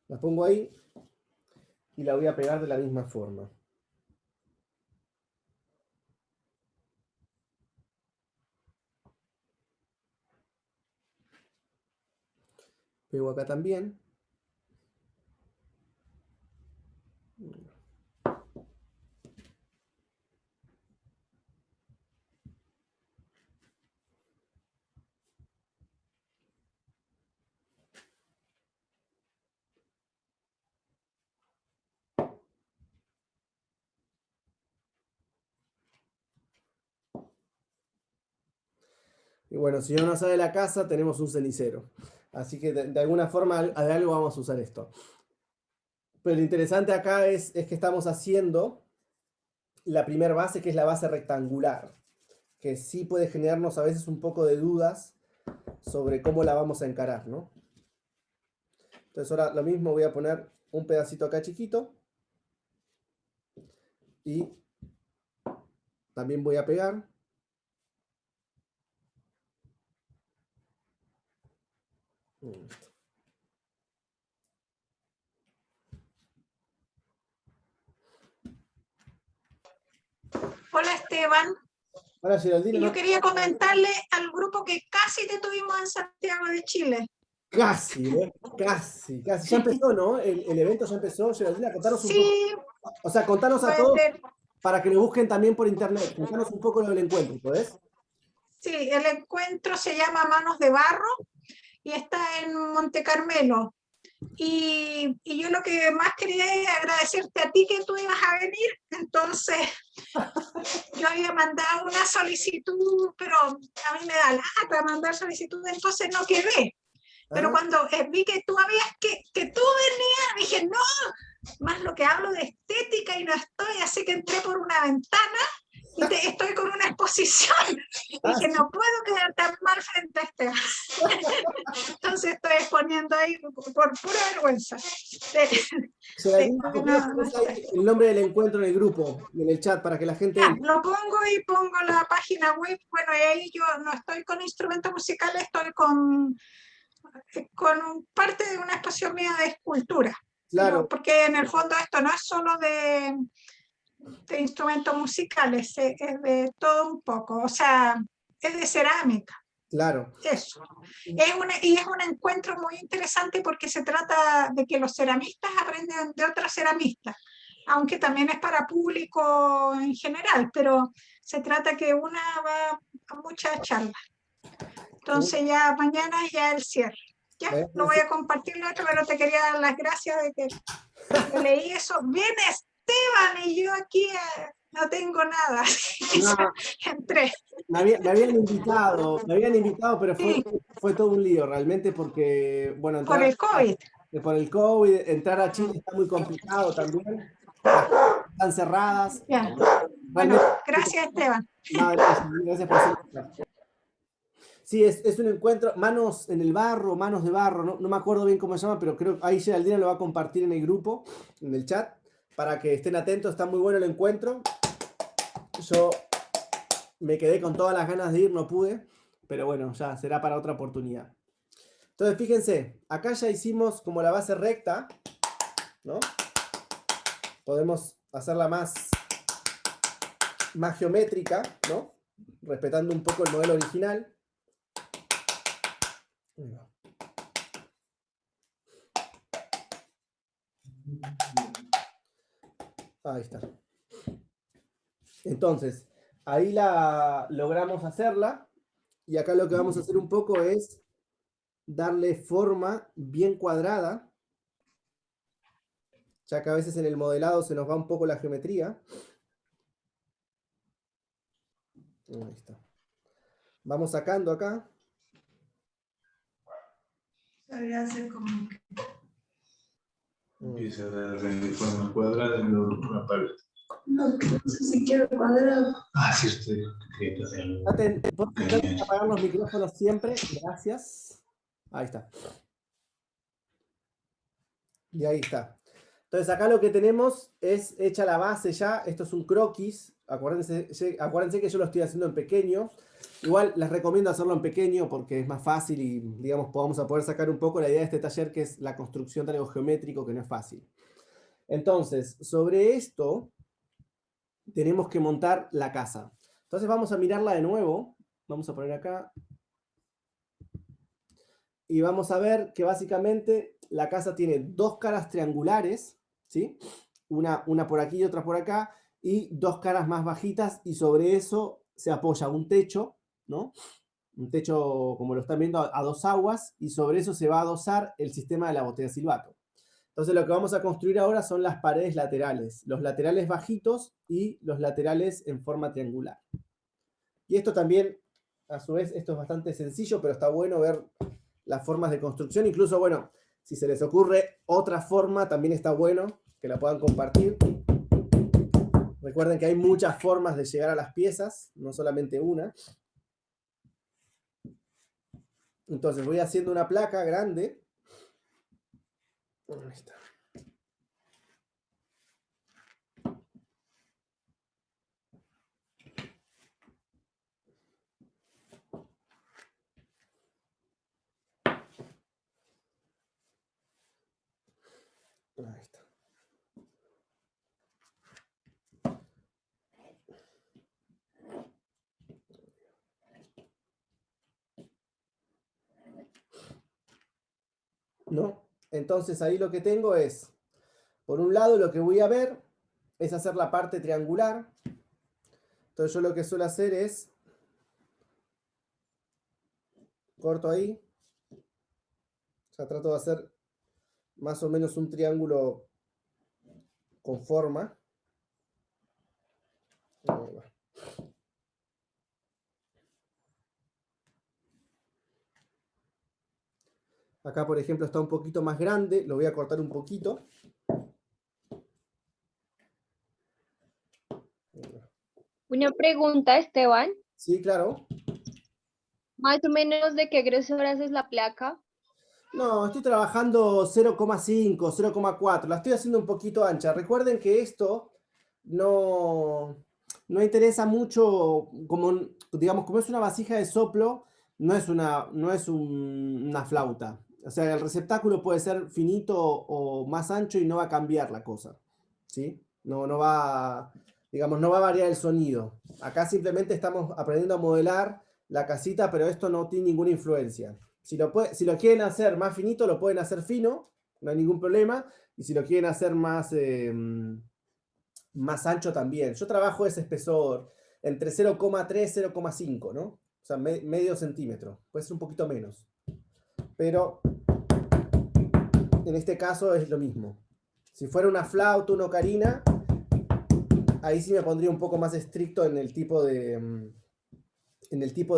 La pongo ahí y la voy a pegar de la misma forma. Pego acá también. Y bueno, si no nos sale de la casa, tenemos un cenicero. Así que de alguna forma de algo vamos a usar esto. Pero lo interesante acá es que estamos haciendo la primera base, que es la base rectangular, que sí puede generarnos a veces un poco de dudas sobre cómo la vamos a encarar, ¿no? Entonces ahora lo mismo, voy a poner un pedacito acá chiquito y también voy a pegar. Hola Esteban, Ahora, Geraldine, y yo no, quería comentarle al grupo que casi te tuvimos en Santiago de Chile. casi, ¿eh? Casi. Ya empezó, ¿no? El evento ya empezó. Geraldine, contanos un poco. Sí, O sea, contanos a pues, todos para que lo busquen también por internet. Contanos un poco lo del encuentro, ¿podés? sí, el encuentro se llama Manos de Barro y está en Monte Carmelo. Y yo lo que más quería es agradecerte a ti que tú ibas a venir. Entonces, yo había mandado una solicitud, pero a mí me da lata mandar solicitud, entonces no quedé. Pero Ah, cuando vi que tú que tú venías, dije, no, más lo que hablo de estética y no estoy, así que entré por una ventana y estoy con una exposición. ah, Dije, sí. no puedo quedar tan mal frente a este. Entonces estoy exponiendo ahí por pura vergüenza. Geraldine, ¿por qué no No, no pones estoy. ahí el nombre del encuentro en el grupo, en el chat, para que la gente Ya, entre? lo pongo y pongo la página web. Bueno, y ahí yo no estoy con instrumentos musicales, estoy con parte de una exposición mía de escultura. Claro, Porque en el fondo esto no es solo de instrumentos musicales, es de todo un poco, o sea, es de cerámica, claro. eso. Y es un encuentro muy interesante porque se trata de que los ceramistas aprenden de otros ceramistas, aunque también es para público en general, pero se trata que una va a muchas charlas. Entonces ya mañana ya el cierre. Ya, no voy a compartir lo otro, pero te quería dar las gracias de que leí eso. Viene Esteban y yo aquí no tengo nada. No, Entré. me habían invitado, pero Sí, fue todo un lío realmente porque, bueno, por el COVID. por el COVID, entrar a Chile está muy complicado también. Las cosas están cerradas. Ya. Bueno, Realmente, gracias Esteban. no, gracias por hacerlo. Sí, es un encuentro, manos en el barro, manos de barro, no me acuerdo bien cómo se llama, pero creo que ahí Geraldine lo va a compartir en el grupo, en el chat, para que estén atentos, está muy bueno el encuentro. Yo me quedé con todas las ganas de ir, no pude, pero bueno, ya será para otra oportunidad. Entonces, fíjense, acá ya hicimos como la base recta, ¿no? Podemos hacerla más geométrica, ¿no? Respetando un poco el modelo original. Ahí está. Entonces, ahí la logramos hacerla. Y acá lo que vamos a hacer un poco es darle forma bien cuadrada, ya que a veces en el modelado se nos va un poco la geometría. Ahí está. Vamos sacando acá. Empieza a dar forma cuadrada en una pared. No, no sé si quiero cuadrado. Ah, sí, usted quería hacerlo. ¿Pueden apagar los micrófonos siempre? Gracias. Ahí está. Y ahí está. Entonces acá lo que tenemos es hecha la base ya. Esto es un croquis. Acuérdense que yo lo estoy haciendo en pequeño. Igual les recomiendo hacerlo en pequeño porque es más fácil y digamos vamos a poder sacar un poco la idea de este taller, que es la construcción de algo geométrico, que no es fácil. Entonces, sobre esto tenemos que montar la casa. Entonces vamos a mirarla de nuevo. Vamos a poner acá. Y vamos a ver que básicamente la casa tiene dos caras triangulares, ¿sí? Una por aquí y otra por acá, y dos caras más bajitas, y sobre eso se apoya un techo, ¿no? Un techo, como lo están viendo, a dos aguas, y sobre eso se va a adosar el sistema de la botella silbato. Entonces lo que vamos a construir ahora son las paredes laterales, los laterales bajitos y los laterales en forma triangular. Y esto también, a su vez, esto es bastante sencillo, pero está bueno ver las formas de construcción. Incluso, bueno, si se les ocurre otra forma, también está bueno que la puedan compartir. Recuerden que hay muchas formas de llegar a las piezas, no solamente una. Entonces voy haciendo una placa grande. Ahí está. Ahí está. ¿No? Entonces ahí lo que tengo es, por un lado lo que voy a ver es hacer la parte triangular. Entonces yo lo que suelo hacer es, corto ahí, ya trato de hacer más o menos un triángulo con forma. Ahí va. Acá, por ejemplo, está un poquito más grande, lo voy a cortar un poquito. Una pregunta, Esteban. Sí, claro. Más o menos de qué grosor haces la placa. No, estoy trabajando 0,5, 0,4. La estoy haciendo un poquito ancha. Recuerden que esto no interesa mucho, como, digamos, como es una vasija de soplo, no es una flauta. O sea, el receptáculo puede ser finito o más ancho y no va a cambiar la cosa, ¿sí? No va, digamos, no va a variar el sonido. Acá simplemente estamos aprendiendo a modelar la casita, pero esto no tiene ninguna influencia. Si lo quieren hacer más finito, lo pueden hacer fino, no hay ningún problema. Y si lo quieren hacer más ancho también. Yo trabajo ese espesor entre 0,3 y 0,5, ¿no? O sea, medio centímetro. Puede ser un poquito menos. Pero en este caso es lo mismo. Si fuera una flauta, una ocarina, ahí sí me pondría un poco más estricto en el tipo de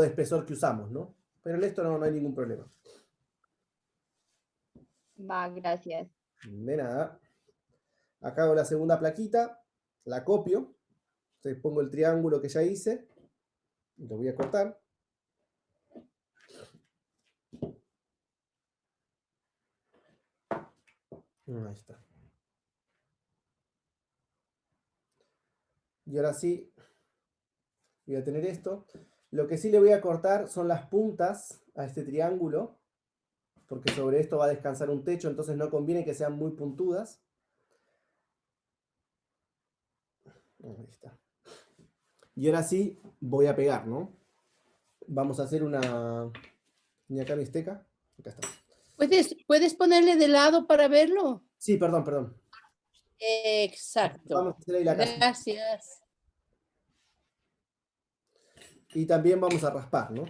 espesor que usamos, ¿no? Pero en esto no hay ningún problema. Va, gracias. De nada. Acá hago la segunda plaquita, la copio. Entonces pongo el triángulo que ya hice. Lo voy a cortar. Ahí está. Y ahora sí, voy a tener esto. Lo que sí le voy a cortar son las puntas a este triángulo, porque sobre esto va a descansar un techo, entonces no conviene que sean muy puntudas. Ahí está. Y ahora sí voy a pegar, ¿no? Vamos a hacer una... ¿Y acá mi esteca? Acá está. ¿Puedes ponerle de lado para verlo? Sí, perdón. Exacto. Vamos a hacer ahí la casita. Gracias. Y también vamos a raspar, ¿no?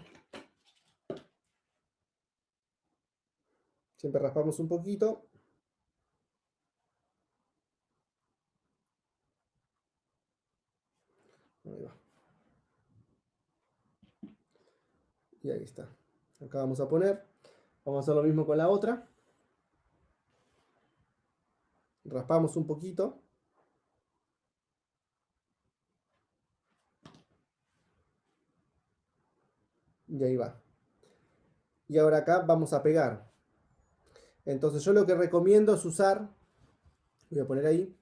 Siempre raspamos un poquito. Ahí va. Y ahí está. Acá vamos a poner. Vamos a hacer lo mismo con la otra. Raspamos un poquito. Y ahí va. Y ahora acá vamos a pegar. Entonces yo lo que recomiendo es usar, voy a poner ahí,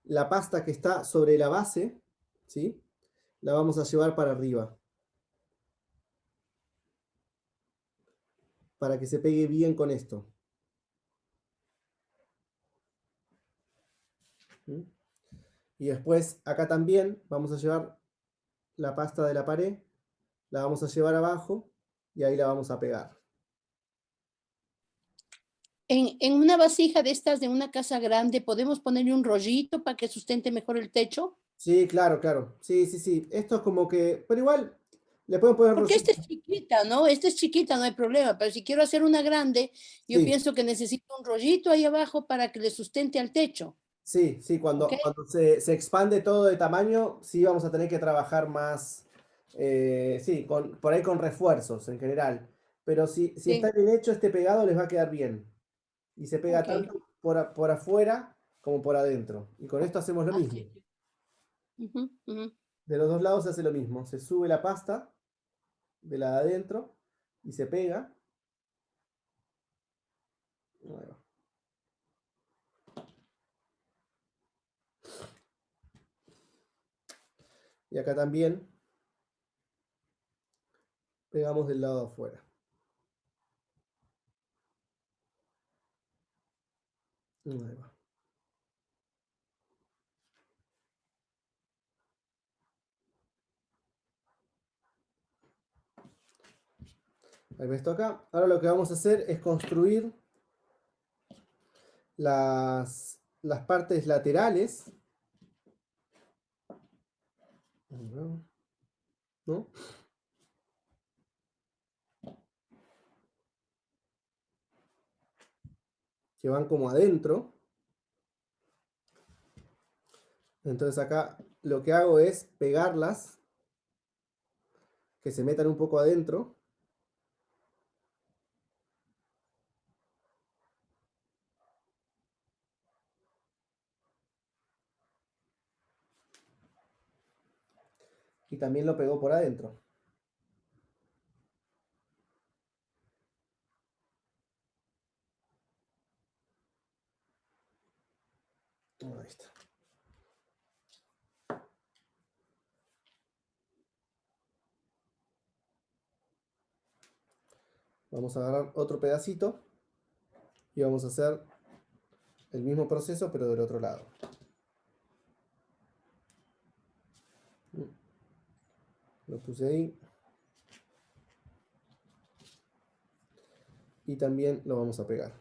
la pasta que está sobre la base, ¿sí? La vamos a llevar para arriba. Para que se pegue bien con esto. ¿Mm? Y después acá también vamos a llevar la pasta de la pared, la vamos a llevar abajo y ahí la vamos a pegar. En una vasija de estas de una casa grande, ¿podemos ponerle un rollito para que sustente mejor el techo? Sí, claro, claro. Sí, sí, sí. Esto es como que, pero igual le pueden poner Porque esta rollito. es chiquita, ¿no? Esta es chiquita, no hay problema, pero si quiero hacer una grande, yo Sí, pienso que necesito un rollito ahí abajo para que le sustente al techo, sí, sí. ¿ok? Cuando se expande todo de tamaño, sí vamos a tener que trabajar más, sí, por ahí con refuerzos en general. Pero si está Sí, bien hecho, este pegado les va a quedar bien. Y se pega ok. tanto por afuera como por adentro. Y con esto hacemos lo Ah, mismo. sí, sí. Ujú, ujú. De los dos lados se hace lo mismo. Se sube la pasta de la de adentro y se pega. Ahí va. Y acá también pegamos del lado de afuera. Ahí va. Ahí ves esto acá. Ahora lo que vamos a hacer es construir las partes laterales. ¿No? Que van como adentro. Entonces acá lo que hago es pegarlas, que se metan un poco adentro. Y también lo pegó por adentro. Ahí está. Vamos a agarrar otro pedacito y vamos a hacer el mismo proceso pero del otro lado. Lo puse ahí. Y también lo vamos a pegar.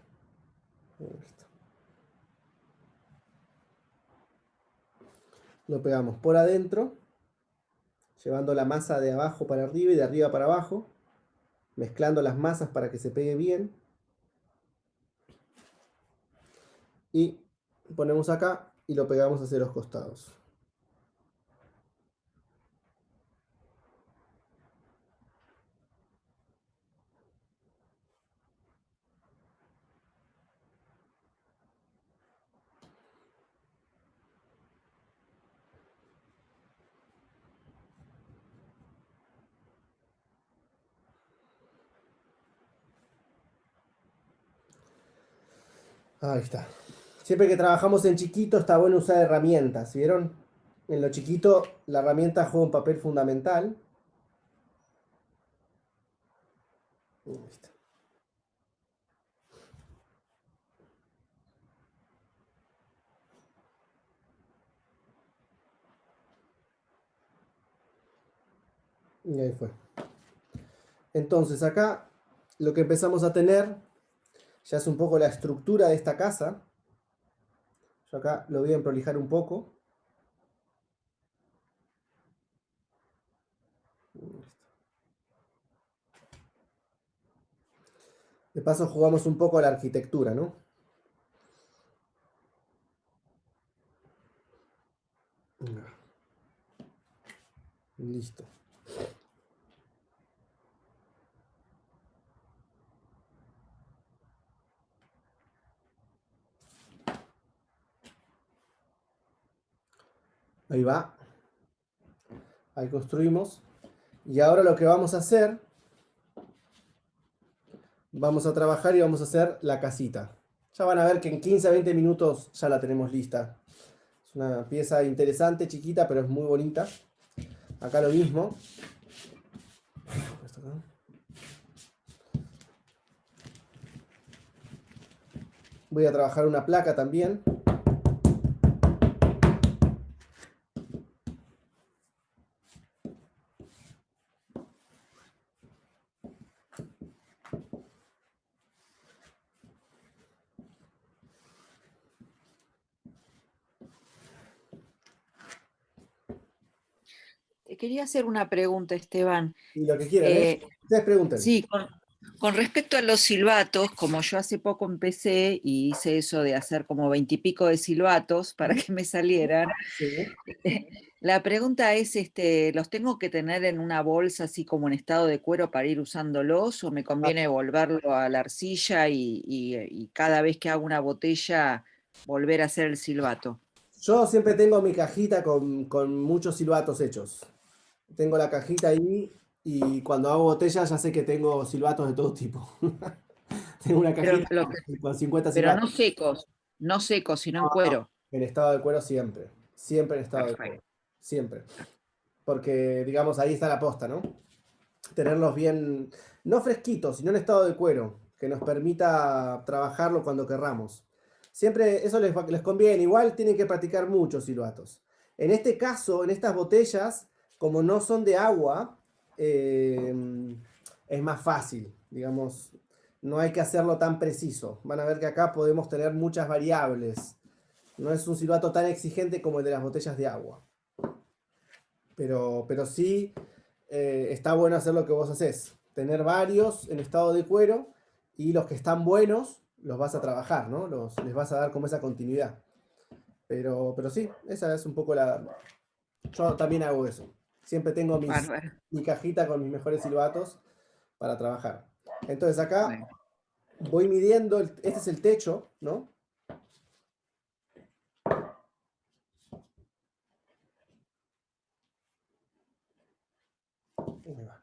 Ahí está. Lo pegamos por adentro, llevando la masa de abajo para arriba y de arriba para abajo, mezclando las masas para que se pegue bien. Y ponemos acá y lo pegamos hacia los costados. Ahí está. Siempre que trabajamos en chiquito está bueno usar herramientas, ¿vieron? En lo chiquito la herramienta juega un papel fundamental. Ahí está. Y ahí fue. Entonces acá lo que empezamos a tener ya es un poco la estructura de esta casa. Yo acá lo voy a emprolijar un poco. De paso jugamos un poco a la arquitectura, ¿no? Listo. Ahí va. Ahí construimos. Y ahora lo que vamos a hacer vamos a trabajar y vamos a hacer la casita. Ya van a ver que en 15 a 20 minutos ya la tenemos lista. Es una pieza interesante, chiquita, pero es muy bonita. Acá lo mismo. Voy a trabajar una placa también. Te quería hacer una pregunta, Esteban. Y lo que quieran, ¿eh? Ustedes pregunten. Sí, con respecto a los silbatos, como yo hace poco empecé y hice eso de hacer como 20 y pico de silbatos para que me salieran, Sí. la pregunta es, ¿los tengo que tener en una bolsa así como en estado de cuero para ir usándolos o me conviene volverlo a la arcilla y cada vez que hago una botella volver a hacer el silbato? Yo siempre tengo mi cajita con muchos silbatos hechos. Tengo la cajita ahí y cuando hago botellas ya sé que tengo silbatos de todo tipo. Tengo una Pero, cajita con 50 pero silbatos. no secos, sino en No, cuero. en estado de cuero siempre. Siempre en estado de Perfecto. cuero. Siempre. Porque, digamos, ahí está la posta, ¿no? Tenerlos bien, no fresquitos, sino en estado de cuero, que nos permita trabajarlo cuando querramos. Siempre eso les conviene. Igual tienen que practicar muchos silbatos. En este caso, en estas botellas, como no son de agua, es más fácil, digamos. No hay que hacerlo tan preciso. Van a ver que acá podemos tener muchas variables. No es un silbato tan exigente como el de las botellas de agua. Pero sí está bueno hacer lo que vos haces. Tener varios en estado de cuero y los que están buenos los vas a trabajar, ¿no? Les vas a dar como esa continuidad. Pero sí, esa es un poco la... Yo también hago eso. Siempre tengo Bárbaro. mi cajita con mis mejores silbatos para trabajar. Entonces acá Bueno. voy midiendo, este es el techo, ¿no? Ahí va.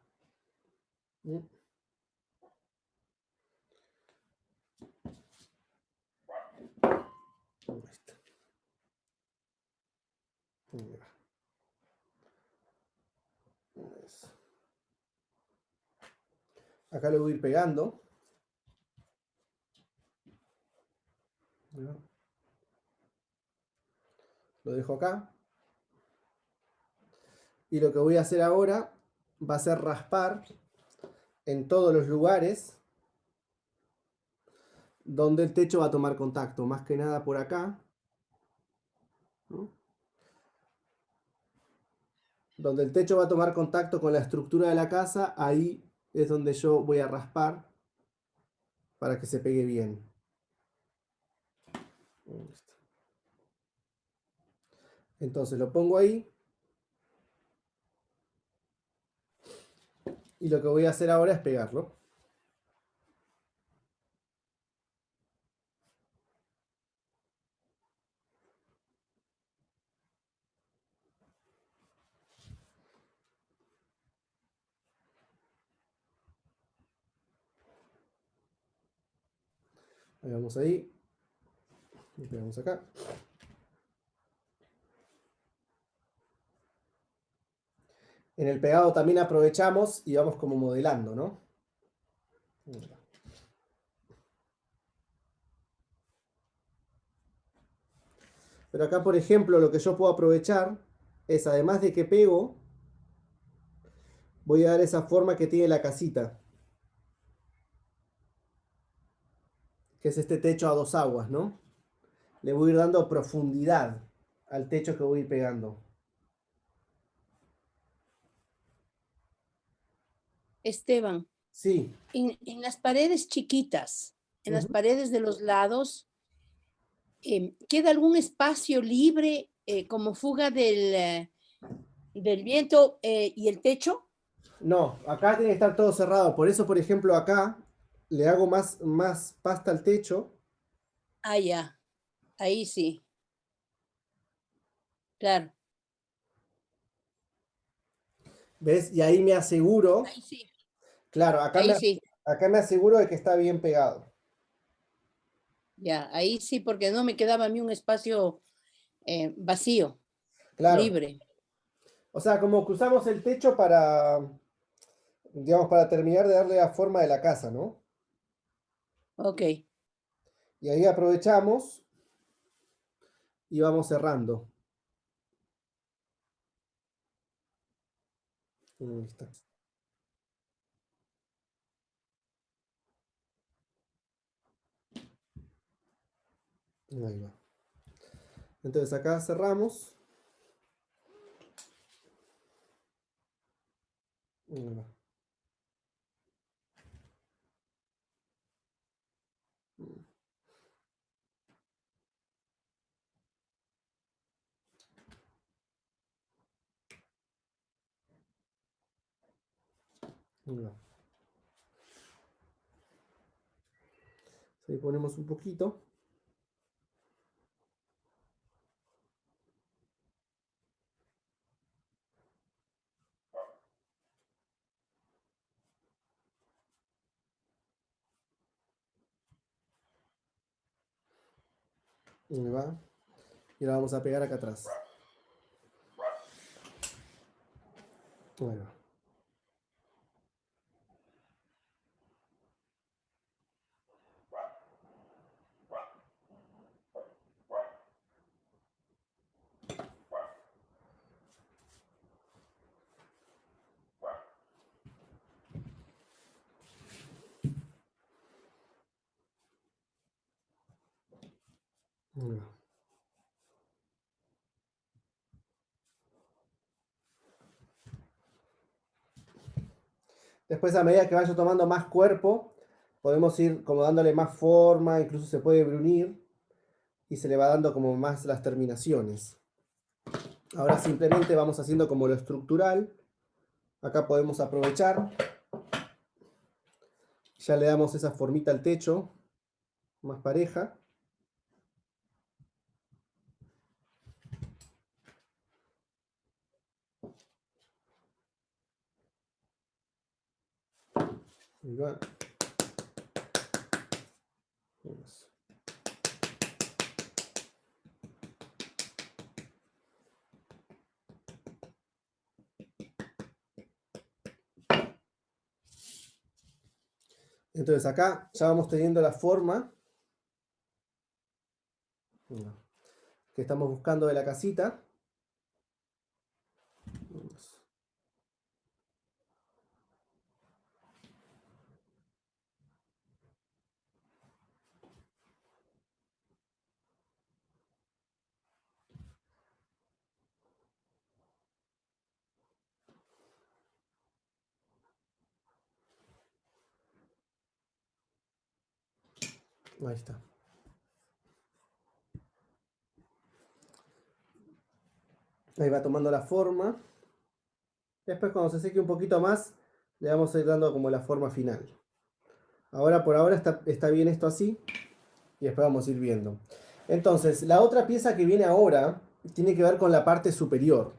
Ahí está. Ahí va. Eso. Acá lo voy a ir pegando. Lo dejo acá. Y lo que voy a hacer ahora va a ser raspar en todos los lugares donde el techo va a tomar contacto. Más que nada por acá, ¿no? Donde el techo va a tomar contacto con la estructura de la casa, ahí es donde yo voy a raspar para que se pegue bien. Entonces lo pongo ahí. Y lo que voy a hacer ahora es pegarlo. Ahí vamos ahí. Y pegamos acá. En el pegado también aprovechamos y vamos como modelando, ¿no? Pero acá, por ejemplo, lo que yo puedo aprovechar es, además de que pego, voy a dar esa forma que tiene la casita. Que es este techo a dos aguas, ¿no? Le voy a ir dando profundidad al techo que voy a ir pegando. Esteban, Sí. en las paredes chiquitas, en las Ujú. paredes de los lados, ¿queda algún espacio libre como fuga del viento y el techo? No, acá tiene que estar todo cerrado. Por eso, por ejemplo, acá le hago más pasta al techo. Ah, ya, ahí sí, claro, ¿Ves? Y ahí me aseguro. ahí sí, Claro, acá ahí sí. Acá me aseguro de que está bien pegado. Ya, ahí sí, porque no me quedaba a mí un espacio vacío, Claro. libre. O sea, como que usamos el techo para, digamos, para terminar de darle la forma de la casa, ¿no? Ok. Y ahí aprovechamos y vamos cerrando. Ahí está. Ahí va. Entonces acá cerramos. Ahí va. Ahí va. Ahí ponemos un poquito. Ahí va. Y la vamos a pegar acá atrás. Ahí va. Ahí va. Después, a medida que vaya tomando más cuerpo, podemos ir como dándole más forma, incluso se puede brunir y se le va dando como más las terminaciones. Ahora simplemente vamos haciendo como lo estructural. Acá podemos aprovechar. Ya le damos esa formita al techo, más pareja. Ahí va. Eso. Entonces acá ya vamos teniendo la forma que estamos buscando de la casita. Ahí está. Ahí va tomando la forma. Después cuando se seque un poquito más, le vamos a ir dando como la forma final. Ahora por ahora está bien esto así. Y después vamos a ir viendo. Entonces, la otra pieza que viene ahora tiene que ver con la parte superior.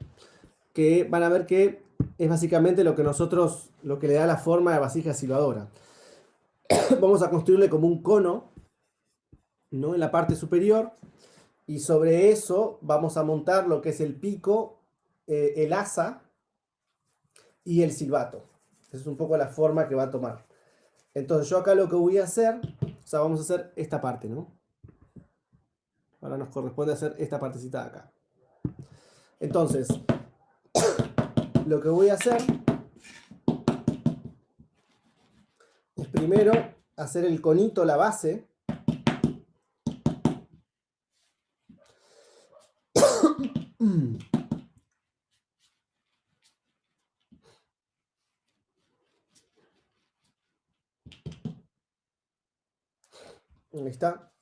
Que van a ver que es básicamente lo que lo que le da la forma de vasija silbadora. Vamos a construirle como un cono, ¿no? En la parte superior. Y sobre eso vamos a montar lo que es el pico, el asa y el silbato. Esa es un poco la forma que va a tomar. Entonces yo acá lo que voy a hacer, o sea, vamos a hacer esta parte, ¿no? Ahora nos corresponde hacer esta partecita de acá. Entonces, lo que voy a hacer es primero hacer el conito, la base. Ahí está.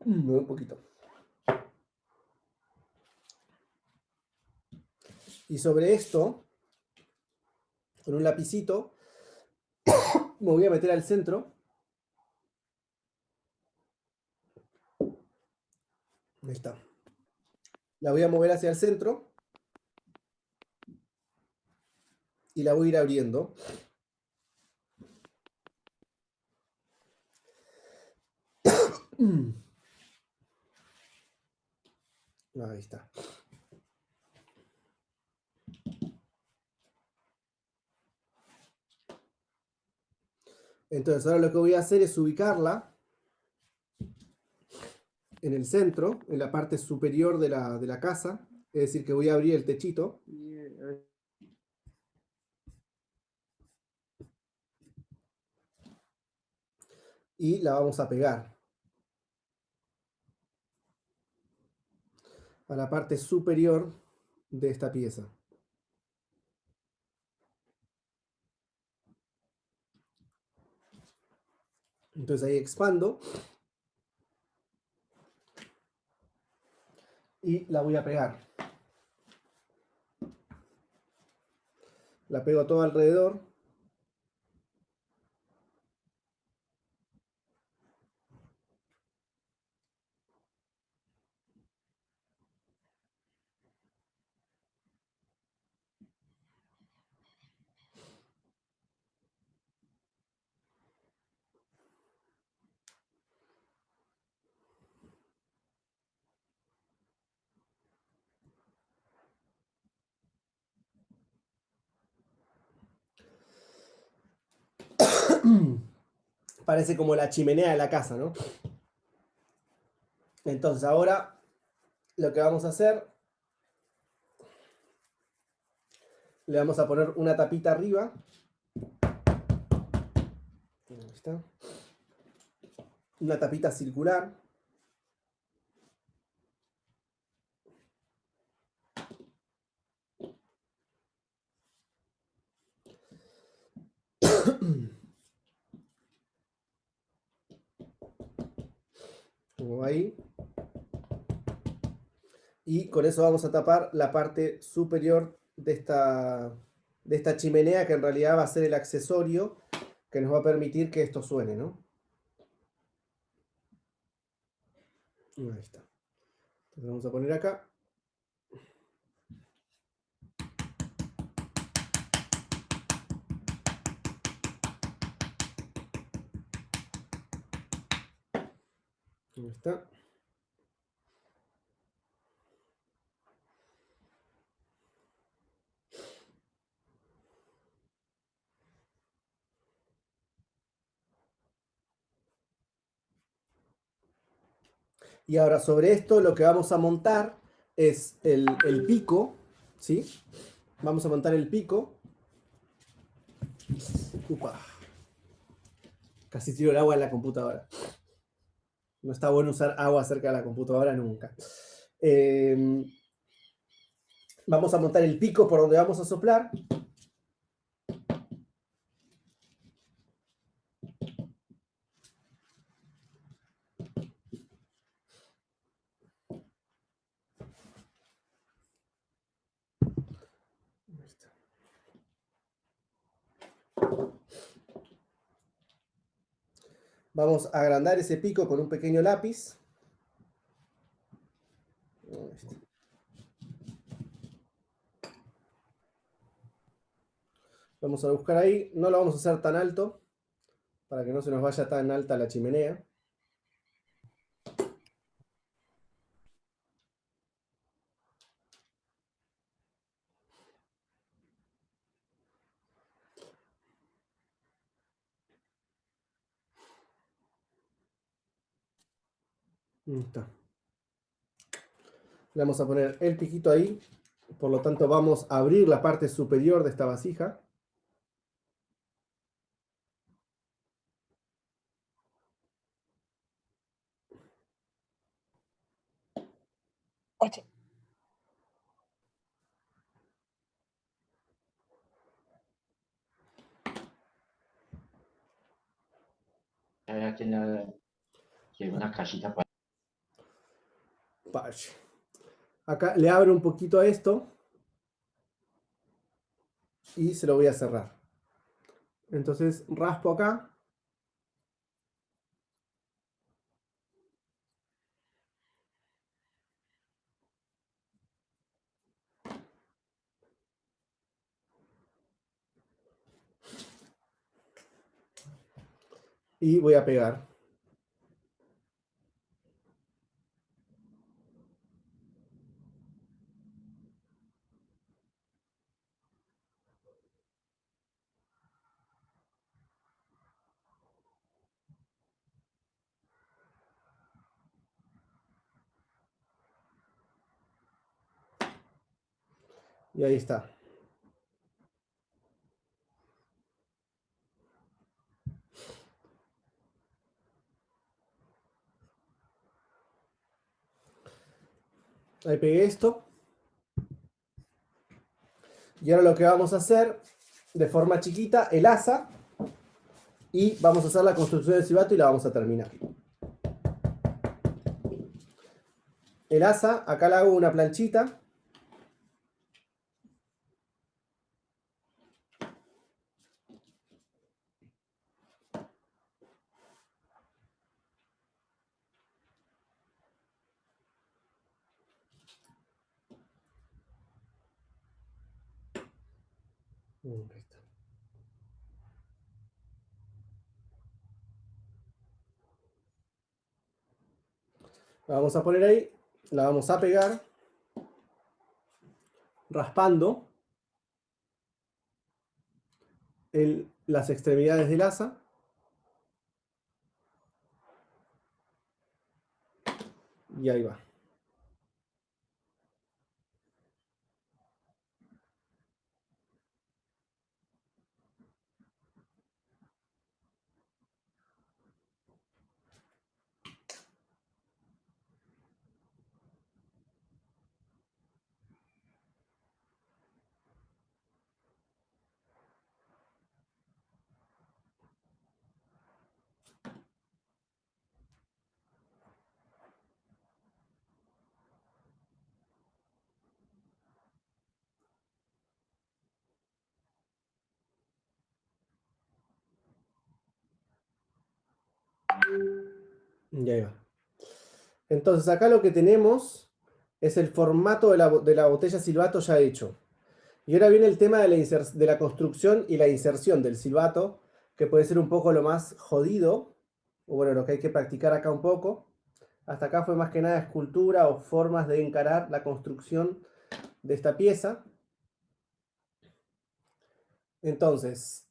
Me voy un poquito. Y sobre esto, con un lapicito, me voy a meter al centro. Ahí está. La voy a mover hacia el centro. y la voy a ir abriendo. Ahí está. Entonces ahora lo que voy a hacer es ubicarla en el centro, en la parte superior de la casa. Es decir, que voy a abrir el techito. Y la vamos a pegar a la parte superior de esta pieza. Entonces ahí expando y la voy a pegar. La pego todo alrededor. Parece como la chimenea de la casa, ¿no? Entonces ahora lo que vamos a hacer, le vamos a poner una tapita arriba. Ahí está. Una tapita circular. Como ahí. Y con eso vamos a tapar la parte superior de esta chimenea, que en realidad va a ser el accesorio que nos va a permitir que esto suene, ¿no? Ahí está. Entonces vamos a poner acá. Ahí está. Y ahora sobre esto lo que vamos a montar es el pico, ¿sí? Vamos a montar el pico. Upa. Casi tiro el agua en la computadora. No está bueno usar agua cerca de la computadora nunca. Vamos a montar el pico por donde vamos a soplar. Vamos a agrandar ese pico con un pequeño lápiz. Vamos a buscar ahí. No lo vamos a hacer tan alto, para que no se nos vaya tan alta la chimenea. Ahí está. Le vamos a poner el piquito ahí. Por lo tanto, vamos a abrir la parte superior de esta vasija. Oye, Vaya. Acá le abro un poquito a esto y se lo voy a cerrar. Entonces raspo acá. Y voy a pegar. Y ahí está. Ahí pegué esto. Y ahora lo que vamos a hacer, de forma chiquita, el asa. Y vamos a hacer la construcción del silbato y la vamos a terminar. El asa, acá le hago una planchita. Ahí está. La vamos a poner ahí, la vamos a pegar, raspando las extremidades del asa. Y ahí va. Y ahí va. Entonces acá lo que tenemos es el formato de la botella silbato ya hecho. Y ahora viene el tema de la construcción y la inserción del silbato, que puede ser un poco lo más jodido, o bueno, lo que hay que practicar acá un poco. Hasta acá fue más que nada escultura o formas de encarar la construcción de esta pieza. Entonces,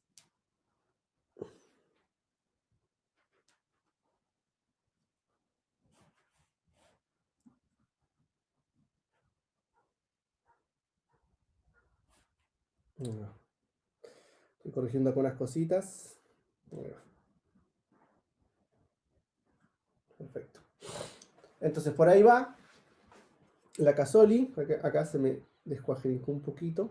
estoy corrigiendo con unas cositas. Perfecto. Entonces por ahí va la casoli. Acá se me descuajericó un poquito.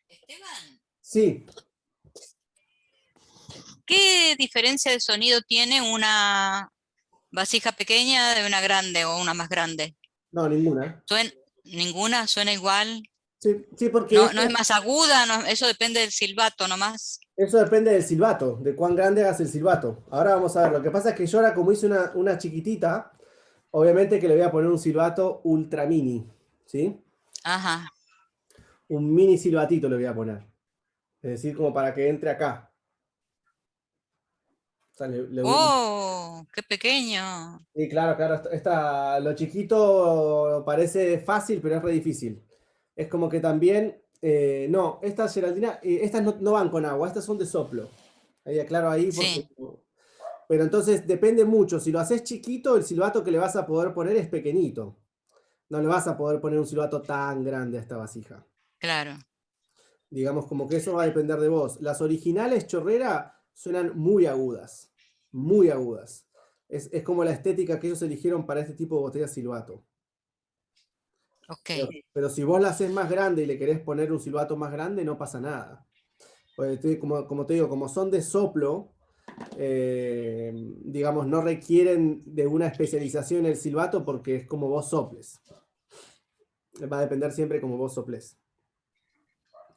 Esteban, Sí, ¿qué diferencia de sonido tiene una vasija pequeña de una grande o una más grande? no, ninguna. ¿Ninguna? ¿Suena igual? Sí, sí, porque ¿No, no es más aguda? Eso depende del silbato nomás. eso depende del silbato, de cuán grande hagas el silbato. Ahora vamos a ver, lo que pasa es que yo ahora como hice una chiquitita, obviamente que le voy a poner un silbato ultra mini, ¿sí? Ajá. Un mini silbatito le voy a poner. Es decir, como para que entre acá. O sea, ¡Oh! ¡Qué pequeño! Sí, claro, claro. Lo chiquito parece fácil, pero es re difícil. Es como que también... no, estas Geraldina, estas no van con agua, estas son de soplo. Ahí aclaro ahí porque... Sí, Pero entonces depende mucho. Si lo haces chiquito, el silbato que le vas a poder poner es pequeñito. No le vas a poder poner un silbato tan grande a esta vasija. claro. Digamos como que eso va a depender de vos. Las originales chorrera suenan muy agudas. Muy agudas. Es como la estética que ellos eligieron para este tipo de botella silbato. Ok. Pero si vos la haces más grande y le querés poner un silbato más grande, no pasa nada. Pues, como te digo, como son de soplo, digamos, no requieren de una especialización en el silbato porque es como vos soples. Va a depender siempre como vos soples.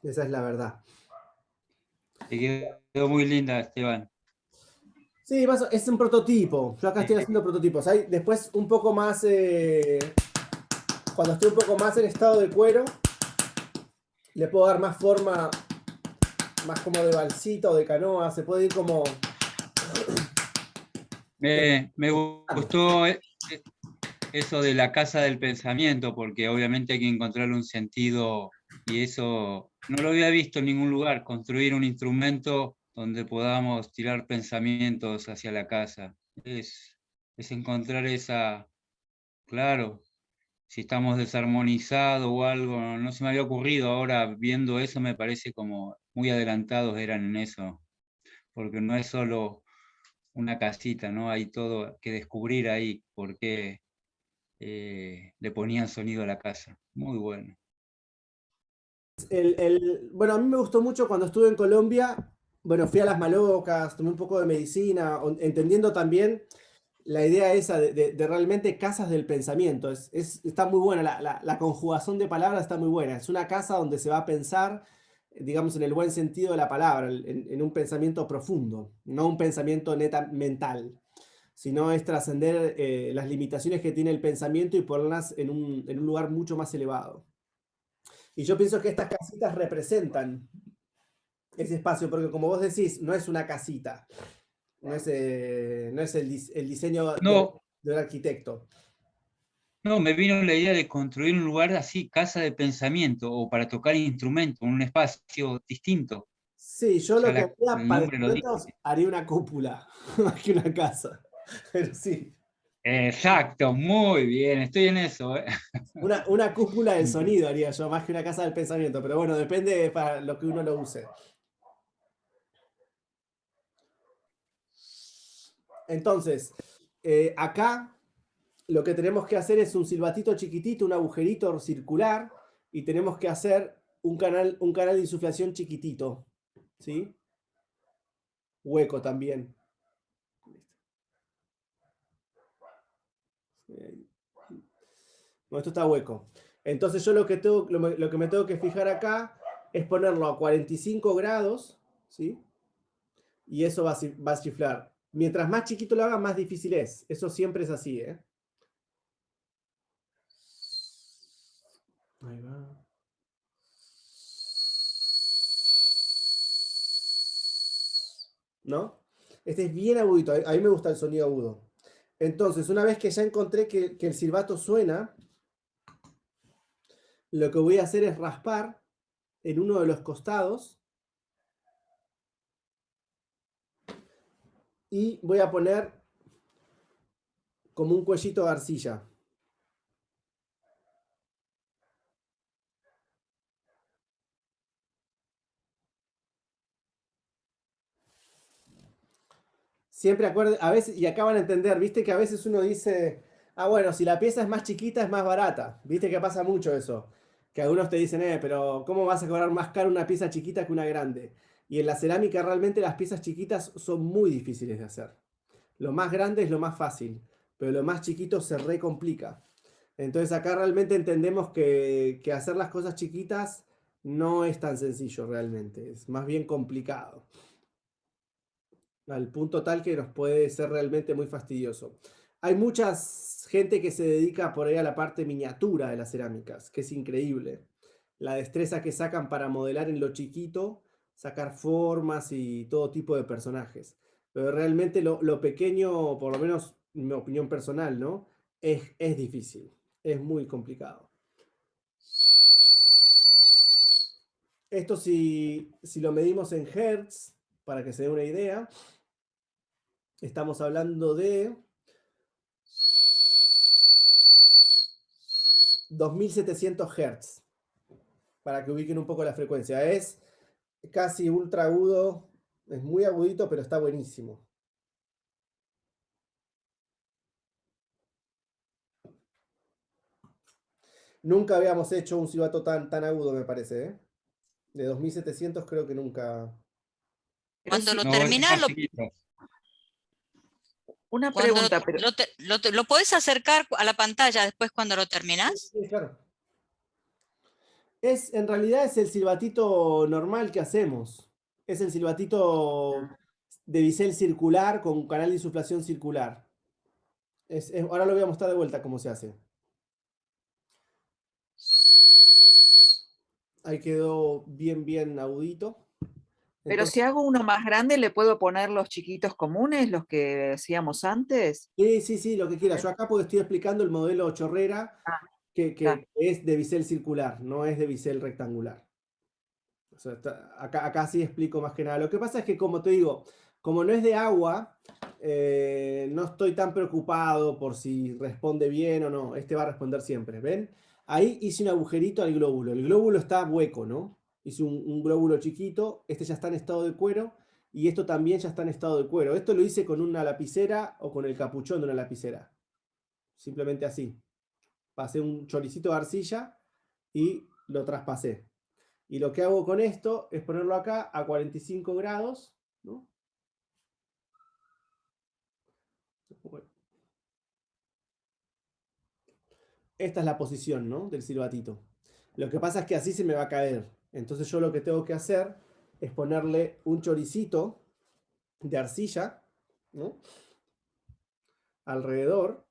Esa es la verdad. Te quedó muy linda, Esteban. Sí, es un prototipo. Yo acá estoy haciendo prototipos. Hay después un poco más, cuando estoy un poco más en estado de cuero, le puedo dar más forma, más como de balsita o de canoa. Se puede ir como... Me gustó eso de la casa del pensamiento, porque obviamente hay que encontrarle un sentido, y eso no lo había visto en ningún lugar, construir un instrumento donde podamos tirar pensamientos hacia la casa. Es encontrar esa, claro, si estamos desarmonizados o algo, no se me había ocurrido, ahora viendo eso me parece como muy adelantados eran en eso, porque no es solo una casita, ¿no? Hay todo que descubrir ahí, por qué le ponían sonido a la casa. Muy bueno. Bueno, a mí me gustó mucho cuando estuve en Colombia. Bueno, fui a las Malocas, tomé un poco de medicina, entendiendo también la idea esa de realmente casas del pensamiento. Está muy buena, la conjugación de palabras está muy buena. Es una casa donde se va a pensar, digamos, en el buen sentido de la palabra, en un pensamiento profundo, no un pensamiento neta mental, sino es trascender las limitaciones que tiene el pensamiento y ponerlas en un lugar mucho más elevado. Y yo pienso que estas casitas representan ese espacio, porque como vos decís, no es una casita, no es el diseño No, de un arquitecto. no, me vino la idea de construir un lugar así, casa de pensamiento, o para tocar instrumentos, un espacio distinto. Sí, yo lo que haría El para nombre lo dice. instrumentos, haría una cúpula, más que una casa. Pero sí. Exacto, muy bien, estoy en eso. Una cúpula del sonido haría yo, más que una casa del pensamiento. Pero bueno, depende para lo que uno lo use. Entonces, acá lo que tenemos que hacer es un silbatito chiquitito, un agujerito circular, y tenemos que hacer un canal de insuflación chiquitito, ¿sí? Hueco también. Bueno, esto está hueco. Entonces yo lo que me tengo que fijar acá es ponerlo a 45 grados, ¿sí? Y eso va a chiflar. Mientras más chiquito lo haga, más difícil es. Eso siempre es así, ¿eh? Ahí va. ¿No? Este es bien agudito. A mí me gusta el sonido agudo. Entonces, una vez que ya encontré que el silbato suena, lo que voy a hacer es raspar en uno de los costados y voy a poner como un cuellito de arcilla. Siempre a veces, y acá van a entender, viste que a veces uno dice, bueno, si la pieza es más chiquita es más barata. Viste que pasa mucho eso. Que algunos te dicen, pero ¿cómo vas a cobrar más caro una pieza chiquita que una grande? Y en la cerámica realmente las piezas chiquitas son muy difíciles de hacer. Lo más grande es lo más fácil, pero lo más chiquito se recomplica. Entonces acá realmente entendemos que hacer las cosas chiquitas no es tan sencillo realmente, es más bien complicado. Al punto tal que nos puede ser realmente muy fastidioso. Hay mucha gente que se dedica por ahí a la parte miniatura de las cerámicas, que es increíble. La destreza que sacan para modelar en lo chiquito, sacar formas y todo tipo de personajes. Pero realmente lo pequeño, por lo menos mi opinión personal, ¿no? Es difícil, es muy complicado. Esto si lo medimos en hertz, para que se dé una idea, estamos hablando de 2700 Hz, para que ubiquen un poco la frecuencia. Es casi ultra agudo, es muy agudito, pero está buenísimo. Nunca habíamos hecho un silbato tan agudo, me parece, ¿eh? De 2700 creo que nunca. Cuando lo No, terminás, Una pregunta, pero ¿lo podés acercar a la pantalla después cuando lo terminás? Sí, claro. En realidad es el silbatito normal que hacemos. Es el silbatito de bisel circular con canal de insuflación circular. Ahora lo voy a mostrar de vuelta cómo se hace. Ahí quedó bien agudito. Pero Entonces, si hago uno más grande, ¿le puedo poner los chiquitos comunes, los que hacíamos antes? sí, lo que quiera. Yo acá porque estoy explicando el modelo chorrera Ah, que está. es de bisel circular, no es de bisel rectangular. O sea, acá sí explico más que nada. Lo que pasa es que, como te digo, como no es de agua, no estoy tan preocupado por si responde bien o no. Este va a responder siempre, ¿ven? Ahí hice un agujerito al glóbulo. El glóbulo está hueco, ¿no? Hice un glóbulo chiquito. Este ya está en estado de cuero. Y esto también ya está en estado de cuero. Esto lo hice con una lapicera o con el capuchón de una lapicera. Simplemente así. Pasé un choricito de arcilla y lo traspasé. Y lo que hago con esto es ponerlo acá a 45 grados, ¿no? Esta es la posición, ¿no? Del silbatito. Lo que pasa es que así se me va a caer. Entonces yo lo que tengo que hacer es ponerle un choricito de arcilla, ¿no? Alrededor,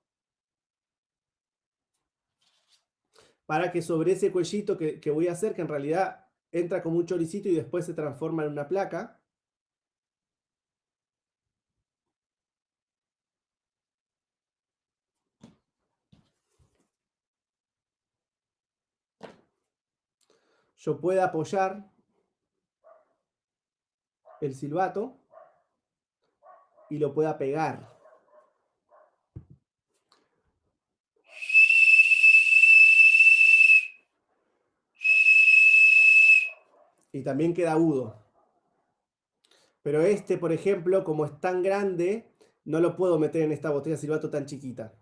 para que sobre ese cuellito que voy a hacer, que en realidad entra como un choricito y después se transforma en una placa, yo pueda apoyar el silbato y lo pueda pegar. Y también queda agudo. Pero este, por ejemplo, como es tan grande, no lo puedo meter en esta botella de silbato tan chiquita.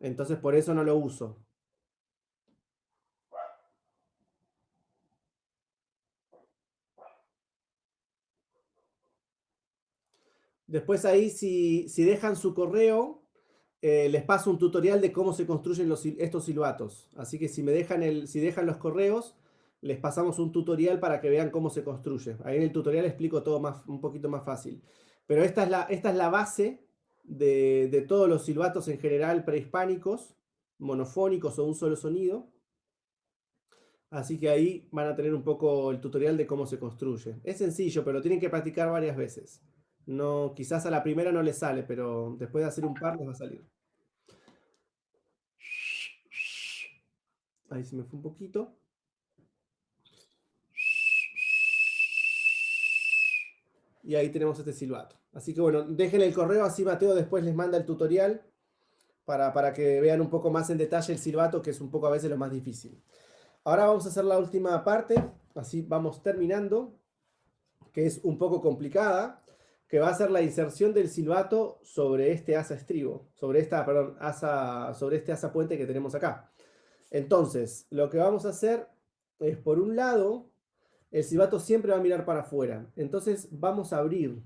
Entonces por eso no lo uso. Después ahí, si dejan su correo, les paso un tutorial de cómo se construyen estos silbatos. Así que si dejan los correos, les pasamos un tutorial para que vean cómo se construye. Ahí en el tutorial explico todo un poquito más fácil. Pero esta es la base de todos los silbatos en general prehispánicos, monofónicos o un solo sonido. Así que ahí van a tener un poco el tutorial de cómo se construye. Es sencillo, pero lo tienen que practicar varias veces. No, quizás a la primera no les sale, pero después de hacer un par les va a salir. Ahí se me fue un poquito. Y ahí tenemos este silbato. Así que bueno, dejen el correo, así Mateo después les manda el tutorial para que vean un poco más en detalle el silbato, que es un poco a veces lo más difícil. Ahora vamos a hacer la última parte, así vamos terminando, que es un poco complicada, que va a ser la inserción del silbato sobre este asa estribo, sobre este asa puente que tenemos acá. Entonces, lo que vamos a hacer es, por un lado, el silbato siempre va a mirar para afuera. Entonces vamos a abrir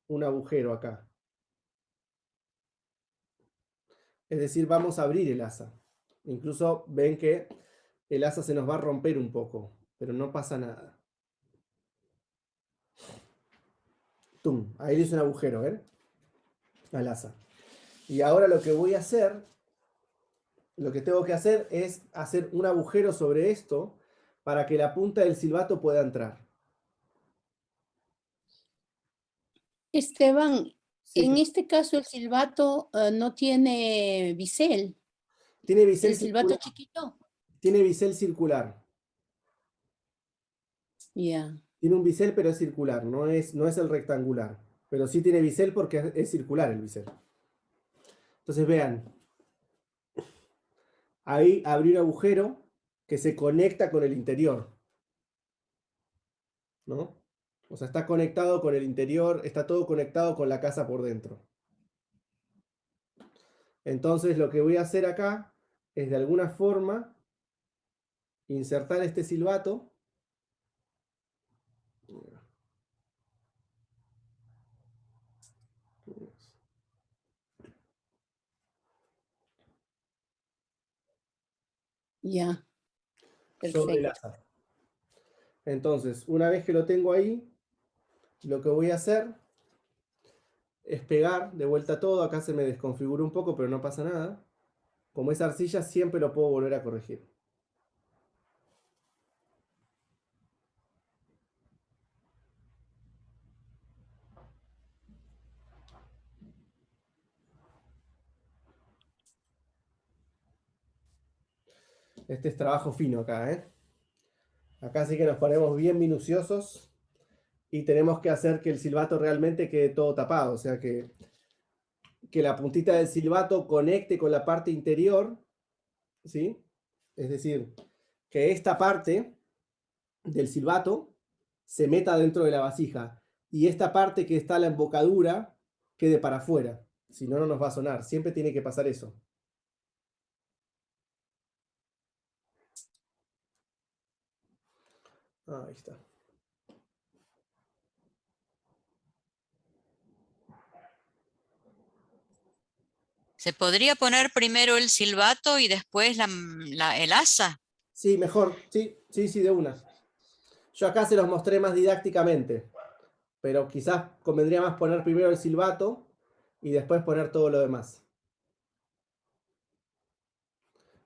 un agujero acá. Es decir, vamos a abrir el asa. Incluso ven que el asa se nos va a romper un poco, pero no pasa nada. ¡Tum! Ahí le hice un agujero, ¿ven? Al asa. Y ahora lo que voy a hacer, lo que tengo que hacer es hacer un agujero sobre esto para que la punta del silbato pueda entrar. Esteban, Sí, en este caso el silbato no tiene bisel. tiene bisel El silbato circular. chiquito. Tiene bisel circular. Ya. Tiene un bisel, pero es circular, no es el rectangular. Pero sí tiene bisel porque es circular el bisel. Entonces vean, ahí abrí un agujero que se conecta con el interior, ¿no? O sea, está conectado con el interior, está todo conectado con la casa por dentro. Entonces lo que voy a hacer acá es de alguna forma insertar este silbato. Ya. Sobre el Perfecto. asa. Entonces, una vez que lo tengo ahí, lo que voy a hacer es pegar de vuelta todo. Acá se me desconfiguró un poco, pero no pasa nada. Como es arcilla, siempre lo puedo volver a corregir. Este es trabajo fino acá, ¿eh? Acá sí que nos ponemos bien minuciosos y tenemos que hacer que el silbato realmente quede todo tapado. O sea, que la puntita del silbato conecte con la parte interior, ¿sí? Es decir, que esta parte del silbato se meta dentro de la vasija y esta parte que está a la embocadura quede para afuera. Si no, no nos va a sonar. Siempre tiene que pasar eso. Ahí está. ¿Se podría poner primero el silbato y después el asa? Sí, mejor. Sí, sí, sí, de una. Yo acá se los mostré más didácticamente, pero quizás convendría más poner primero el silbato y después poner todo lo demás.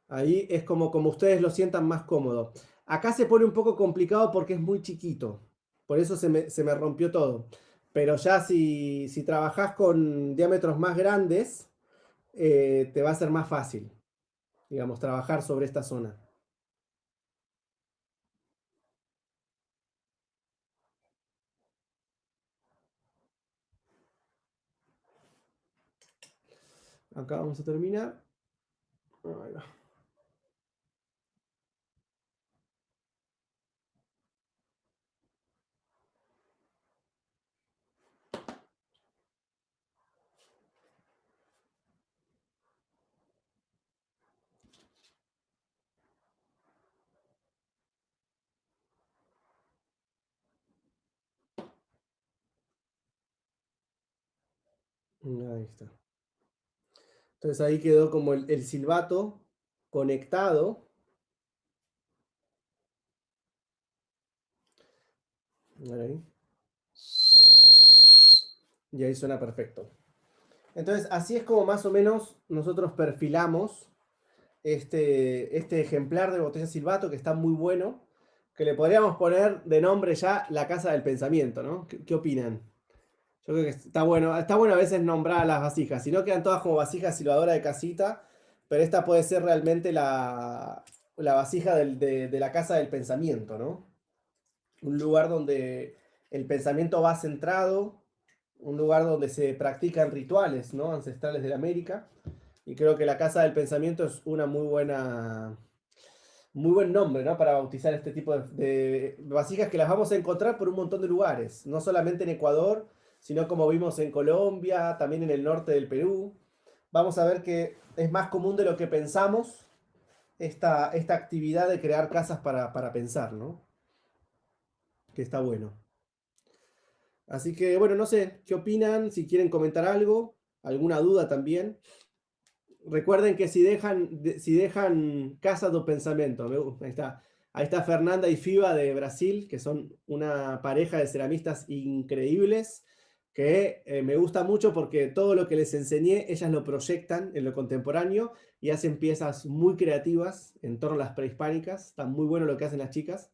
Ahí es como ustedes lo sientan más cómodo. Acá se pone un poco complicado porque es muy chiquito. Por eso se me rompió todo. Pero ya si trabajás con diámetros más grandes, te va a ser más fácil, digamos, trabajar sobre esta zona. Acá vamos a terminar. Ahí va. Ahí está. Entonces ahí quedó como el silbato conectado. Ahí. Y ahí suena perfecto. Entonces así es como más o menos nosotros perfilamos este ejemplar de botella silbato que está muy bueno, que le podríamos poner de nombre ya la casa del pensamiento, ¿no? ¿Qué opinan? Yo creo que está bueno a veces nombrar a las vasijas, si no quedan todas como vasijas silbadora de casita, pero esta puede ser realmente la vasija de la casa del pensamiento, ¿no? Un lugar donde el pensamiento va centrado, un lugar donde se practican rituales, ¿no? Ancestrales de la América. Y creo que la Casa del Pensamiento es una muy buen nombre, ¿no? Para bautizar este tipo de vasijas que las vamos a encontrar por un montón de lugares. No solamente en Ecuador, sino como vimos en Colombia, también en el norte del Perú. Vamos a ver que es más común de lo que pensamos esta actividad de crear casas para pensar, ¿no? Que está bueno. Así que, bueno, no sé, ¿qué opinan? Si quieren comentar algo, alguna duda también. Recuerden que si dejan Casa do Pensamento, ahí está Fernanda y Fiba de Brasil, que son una pareja de ceramistas increíbles, que me gusta mucho porque todo lo que les enseñé, ellas lo proyectan en lo contemporáneo y hacen piezas muy creativas en torno a las prehispánicas. Está muy bueno lo que hacen las chicas.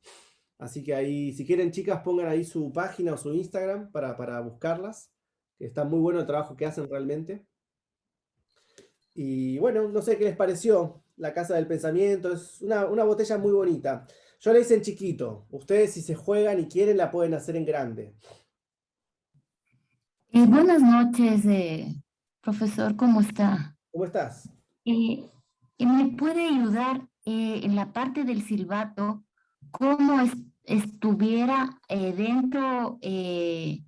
Así que ahí, si quieren chicas, pongan ahí su página o su Instagram para buscarlas, que está muy bueno el trabajo que hacen realmente. Y bueno, no sé qué les pareció la Casa del Pensamiento. Es una botella muy bonita. Yo la hice en chiquito. Ustedes si se juegan y quieren la pueden hacer en grande. Buenas noches, profesor, ¿cómo está? ¿Cómo estás? ¿Me puede ayudar en la parte del silbato, cómo estuviera dentro de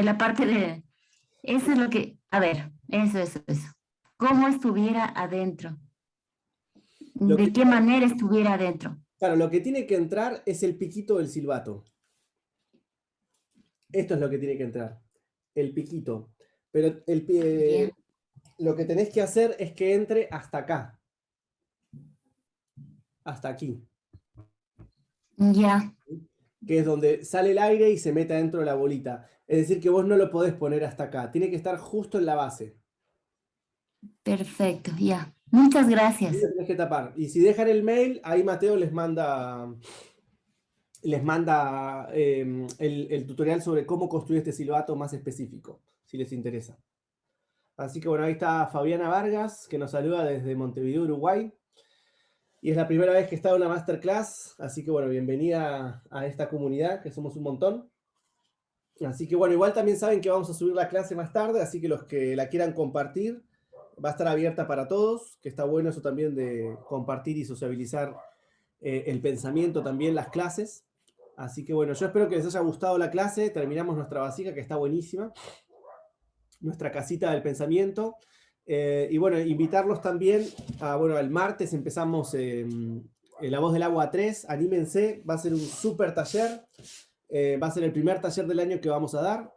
la parte de... Eso es lo que... A ver, eso. ¿Cómo estuviera adentro? ¿De qué manera estuviera adentro? Claro, lo que tiene que entrar es el piquito del silbato. Esto es lo que tiene que entrar, el piquito. Pero lo que tenés que hacer es que entre hasta acá. Hasta aquí. Ya. que es donde sale el aire y se mete dentro de la bolita. Es decir, que vos no lo podés poner hasta acá, tiene que estar justo en la base. Perfecto, ya. Muchas gracias. Y lo tenés que tapar. Y si dejan el mail, ahí Mateo les manda el tutorial sobre cómo construir este silbato más específico, si les interesa. Así que bueno, ahí está Fabiana Vargas, que nos saluda desde Montevideo, Uruguay. Y es la primera vez que está en una masterclass, así que bueno, bienvenida a esta comunidad, que somos un montón. Así que bueno, igual también saben que vamos a subir la clase más tarde, así que los que la quieran compartir, va a estar abierta para todos, que está bueno eso también de compartir y sociabilizar el pensamiento también, las clases. Así que bueno, yo espero que les haya gustado la clase, terminamos nuestra vasija que está buenísima, nuestra casita del pensamiento. Y bueno, invitarlos también a, bueno, el martes empezamos La Voz del Agua 3, anímense, va a ser un súper taller, va a ser el primer taller del año que vamos a dar,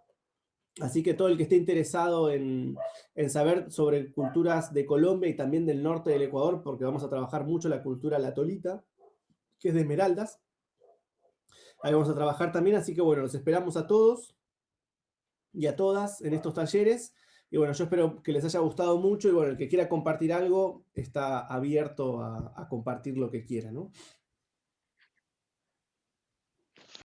así que todo el que esté interesado en saber sobre culturas de Colombia y también del norte del Ecuador, porque vamos a trabajar mucho la cultura latolita, que es de Esmeraldas, ahí vamos a trabajar también, así que bueno, los esperamos a todos y a todas en estos talleres. Y bueno, yo espero que les haya gustado mucho y bueno, el que quiera compartir algo está abierto a compartir lo que quiera, ¿no?